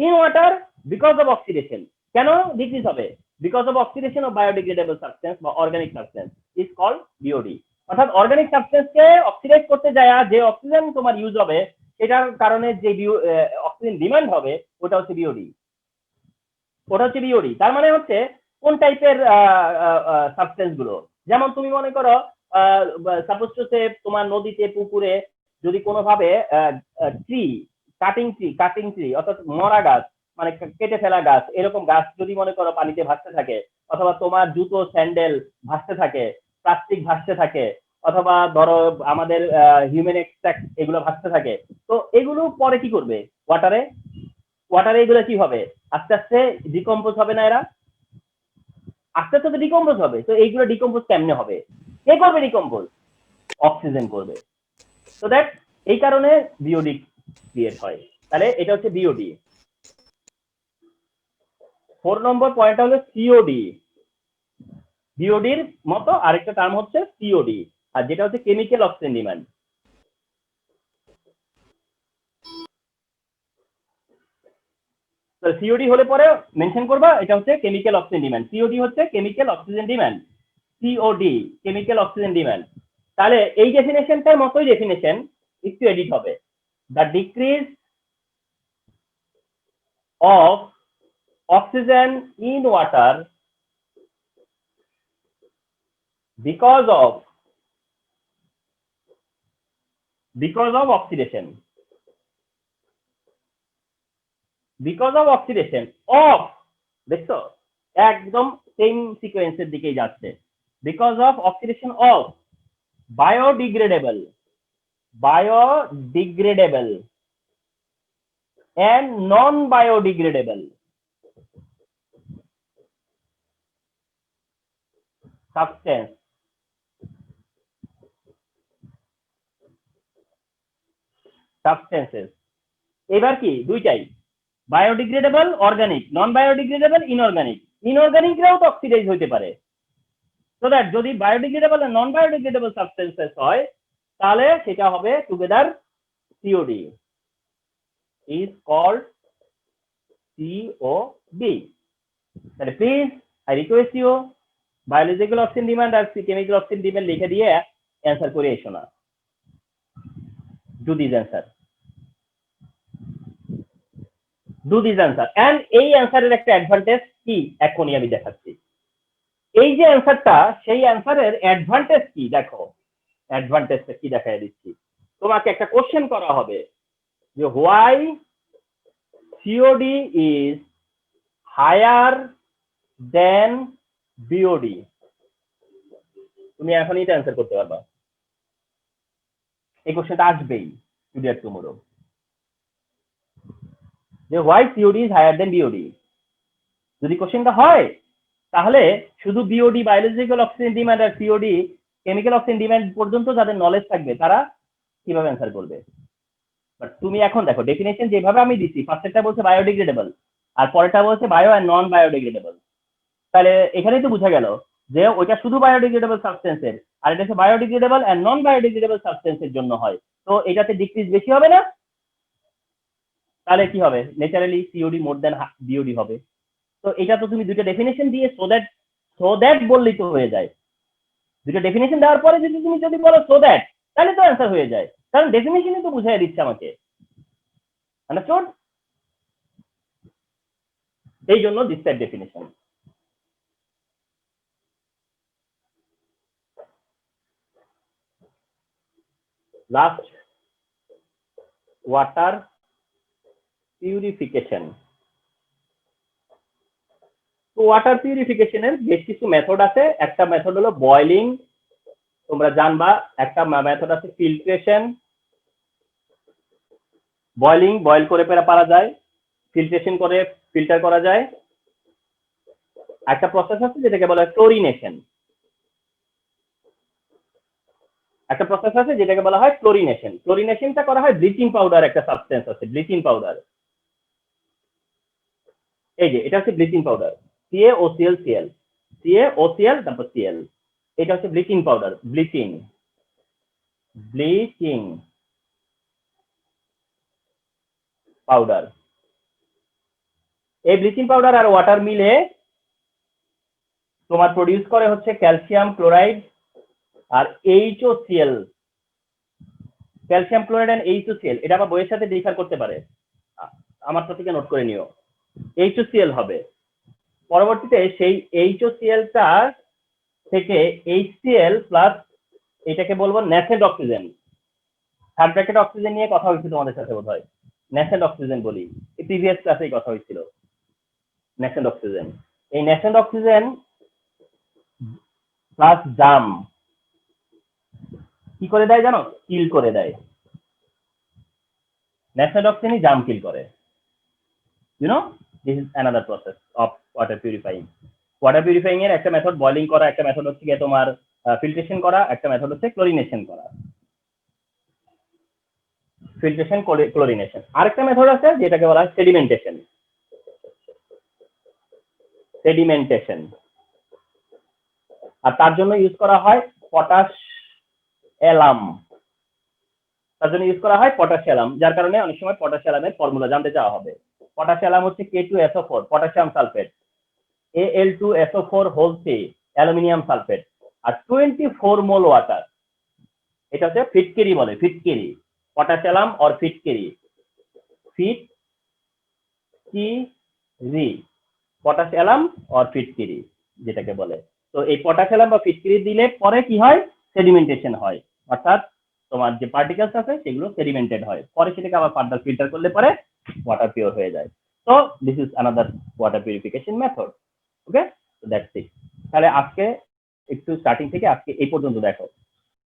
in water because of oxidation, কেন ডিক্রিজ হবে, because of oxidation of biodegradable substance বা organic substance is called BOD. অর্থাৎ অর্গানিক সাবস্টেন্সকে oxidise করতে যায় যে অক্সিজেন তোমার ইউজ হবে, সেটার কারণে যে অক্সিজেন ডিমান্ড হবে ওটা হচ্ছে বিওডি। ওটা হচ্ছে বিওডি। তার মানে হচ্ছে কোন টাইপের সাবস্টেন্স গুলো, যেমন তুমি মনে করো সাপোজ টু সে তোমার নদীতে পুকুরে যদি কোনোভাবে ট্রি কাটিং ট্রি অর্থাৎ মরা গাছ মানে কেটে ফেলা গাছ, এরকম গাছ যদি মনে করো পানিতে ভাসতে থাকে, অথবা তোমার জুতো স্যান্ডেল ভাসতে থাকে, প্লাস্টিক ভাসতে থাকে, অথবা ধরো আমাদের হিউম্যান এক্সট্রাক্ট এগুলো ভাসতে থাকে, তো এগুলো পরে কি করবে? ওয়াটারে ওয়াটারে এগুলো কি হবে? আস্তে আস্তে ডিকম্পোজ হবে না? এরা আস্তে আস্তে তো ডিকম্পোজ হবে। তো এইগুলো ডিকম্পোজ কেমনে হবে? কে করবে ডিকম্পোজ? অক্সিজেন করবে। তো দেখ এই কারণে বিওডি ক্রিয়েট হয়। তাহলে এটা হচ্ছে বিওডি। 4 নম্বর পয়েন্টটা হলো সিওডি। বিওডির মতো আরেকটা টার্ম হচ্ছে সিওডি, আর যেটা হচ্ছে কেমিক্যাল অক্সিজেন ডিমান্ড। সিওডি হলে পরে মেনশন করবা এটা হচ্ছে কেমিক্যাল অক্সিজেন ডিমান্ড। সিওডি হচ্ছে chemical oxygen demand, COD chemical oxygen demand. তাহলে এই ডেফিনেশনটার মতোই ডেফিনেশন একটু এডিট হবে। The decrease of oxygen in water because of oxidation, because of oxidation of, দেখছো একদম সেম সিকোয়েন্সের দিকেই যাচ্ছে। because of oxidation of biodegradable and non biodegradable substances। এবার কি দুইটাই, biodegradable organic, non biodegradable inorganic. ইনঅর্গানিকরাও তো অক্সিডাইজ হইতে পারে। সো দ্যাট যদি বায়োডিগ্রেডেবল আর নন বায়োডিগ্রেডেবল সাবস্টেন্সেস হয় তাহলে সেটা হবে together COD, is called COD. তাহলে please I request you biological oxygen demand আর কেমিক্যাল অক্সিজেন ডিমান্ড লিখে দিয়ে অ্যান্সার করে এসো না। Do this answer, do this answer. And এই অ্যান্সারের একটা অ্যাডভান্টেজ কি এখনই আমি দেখাচ্ছি। এই যে অ্যান্সারটা, সেই অ্যান্সারের অ্যাডভান্টেজ কি দেখো, অ্যাডভান্টেজটা কি দেখাই দিচ্ছি। তোমাকে একটা কোশ্চেন করা হবে যে why COD is higher than BOD. তুমি এখন এটা অ্যান্সার করতে পারবা, এই কোশ্চেনটা আসবেই টুডে আর টুমরো, যে why COD is higher than BOD. যদি কোশ্চেনটা হয় তাহলে শুধু বিওডি বায়োলজিক্যাল অক্সিজেন ডিমান্ড আর সিওডি কেমিক্যাল অক্সিজেন ডিমান্ড পর্যন্ত যাদের নলেজ থাকবে তারা কিভাবে অ্যান্সার করবে। বাট তুমি এখন দেখো ডেফিনেশন যেভাবে আমি দিচ্ছি, ফার্স্টেরটা বলছে বায়োডিগ্রেডেবল আর পরেরটা বলছে বায়ো অ্যান্ড নন বায়োডিগ্রেডেবল। তাহলে এখানেই তো বোঝা গেল যে ওইটা শুধু বায়োডিগ্রেডেবল সাবস্টেন্সের, আর এটা হচ্ছে বায়োডিগ্রেডেবল অ্যান্ড নন বায়োডিগ্রেডেবল সাবস্টেন্সের জন্য হয়। তো এটাতে ডিক্রিজ বেশি হবে না? তাহলে কি হবে? ন্যাচারালি সিওডি মোর দেন বিওডি হবে। তো এটা তো তুমি দুটো ডেফিনেশন দিয়ে সো দ্যাট বললেই তো হয়ে যায়। দুটো ডেফিনেশন দেওয়ার পরে যদি তুমি বলো সো দ্যাট, তাহলে তো অ্যান্সার হয়ে যায়, কারণ ডেফিনেশনই তো বুঝাই দিচ্ছে আমাকে। আন্ডারস্টুড? এই জন্য this type definition. Last, water purification. তো ওয়াটার পিউরিফিকেশনের বেশ কিছু মেথড আছে। একটা মেথড হলো বয়লিং, তোমরা জানবা। একটা মেথড আছে ফিল্ট্রেশন, বয়েল করে পারা যায়, ফিল্ট্রেশন করে ফিল্টার করা যায়। একটা প্রসেস আছে যেটাকে বলা হয় ক্লোরিনেশন, একটা প্রসেস আছে যেটাকে বলা হয় ক্লোরিনেশন। ক্লোরিনেশনটা করা হয় ব্লিচিং পাউডার, একটা সাবস্টেন্স আছে ব্লিচিং পাউডার। এই যে এটা হচ্ছে ব্লিচিং পাউডার, CaOCl তারপর Cl, এটা হচ্ছে ব্লিচিং পাউডার। ব্লিচিং পাউডার, এই ব্লিচিং পাউডার আর ওয়াটার মিলে তোমার প্রডিউস করে হচ্ছে ক্যালসিয়াম ক্লোরাইড আর HOCl। Calcium chloride and HOCl, এটা আবার বইয়ের সাথে ডিফার করতে পারে, আমার তো থেকে নোট করে নিও। HOCl হবে। পরবর্তীতে সেই HOCl-টা থেকে HCl প্লাস এটাকে বলবো nascent oxygen. Third bracket oxygen নিয়ে কথা হয়েছিল তোমাদের সাথে বোধহয়, ন্যাসেন্ট অক্সিজেন বলি, এই প্রিভিয়াস ক্লাসেই কথা হয়েছিল ন্যাসেন্ট অক্সিজেন। এই ন্যাসেন্ট অক্সিজেন প্লাস জাম কি করে দেয় জানো? কিল করে দেয়। ন্যাসেন্ট অক্সিজেনই জাম কিল করে। You know, this is another process of water purifying. Water purifying এর একটা মেথড বয়লিং করা, একটা মেথড হচ্ছে গিয়ে তোমার ফিল্ট্রেশন করা, একটা মেথড হচ্ছে ক্লোরিনেশন করা। Filtration, chlorination. আরেকটা মেথড আছে যেটাকে বলা হয় সেডিমেন্টেশন। সেডিমেন্টেশন, আর তার জন্য ইউজ করা হয় পটাশ অ্যালাম। তার জন্য ইউজ করা হয় পটাশ অ্যালাম, যার কারণে অনেক সময় পটাশ অ্যালামের ফর্মুলা জানতে চাওয়া হবে। পটাশ অ্যালাম হচ্ছে K2SO4 potassium sulphate, Al2SO4 whole 3 aluminium sulphate, আর 24 মোল ওয়াটার। এটা হচ্ছে ফিটকেরি বলে, ফিটকেরি, পটাশ অ্যালাম অর ফিটকেরি, ফিটকিরি, পটাশ অ্যালাম অর ফিটকিরি যেটাকে বলে। তো এই পটাশ অ্যালাম বা ফিটকিরি দিলে পরে কি হয়? সেডিমেন্টেশন হয়, অর্থাৎ তোমার যে পার্টিকেলস আছে সেগুলো সেডিমেন্টেড হয়, পরে সেটাকে আবার ফার্দার ফিল্টার করলে পরে ওয়াটার পিওর হয়ে যায়। তো this is another water purification method. Okay, that's it. তাহলে আজকে একটু স্টার্টিং থেকে আজকে এই পর্যন্ত দেখো।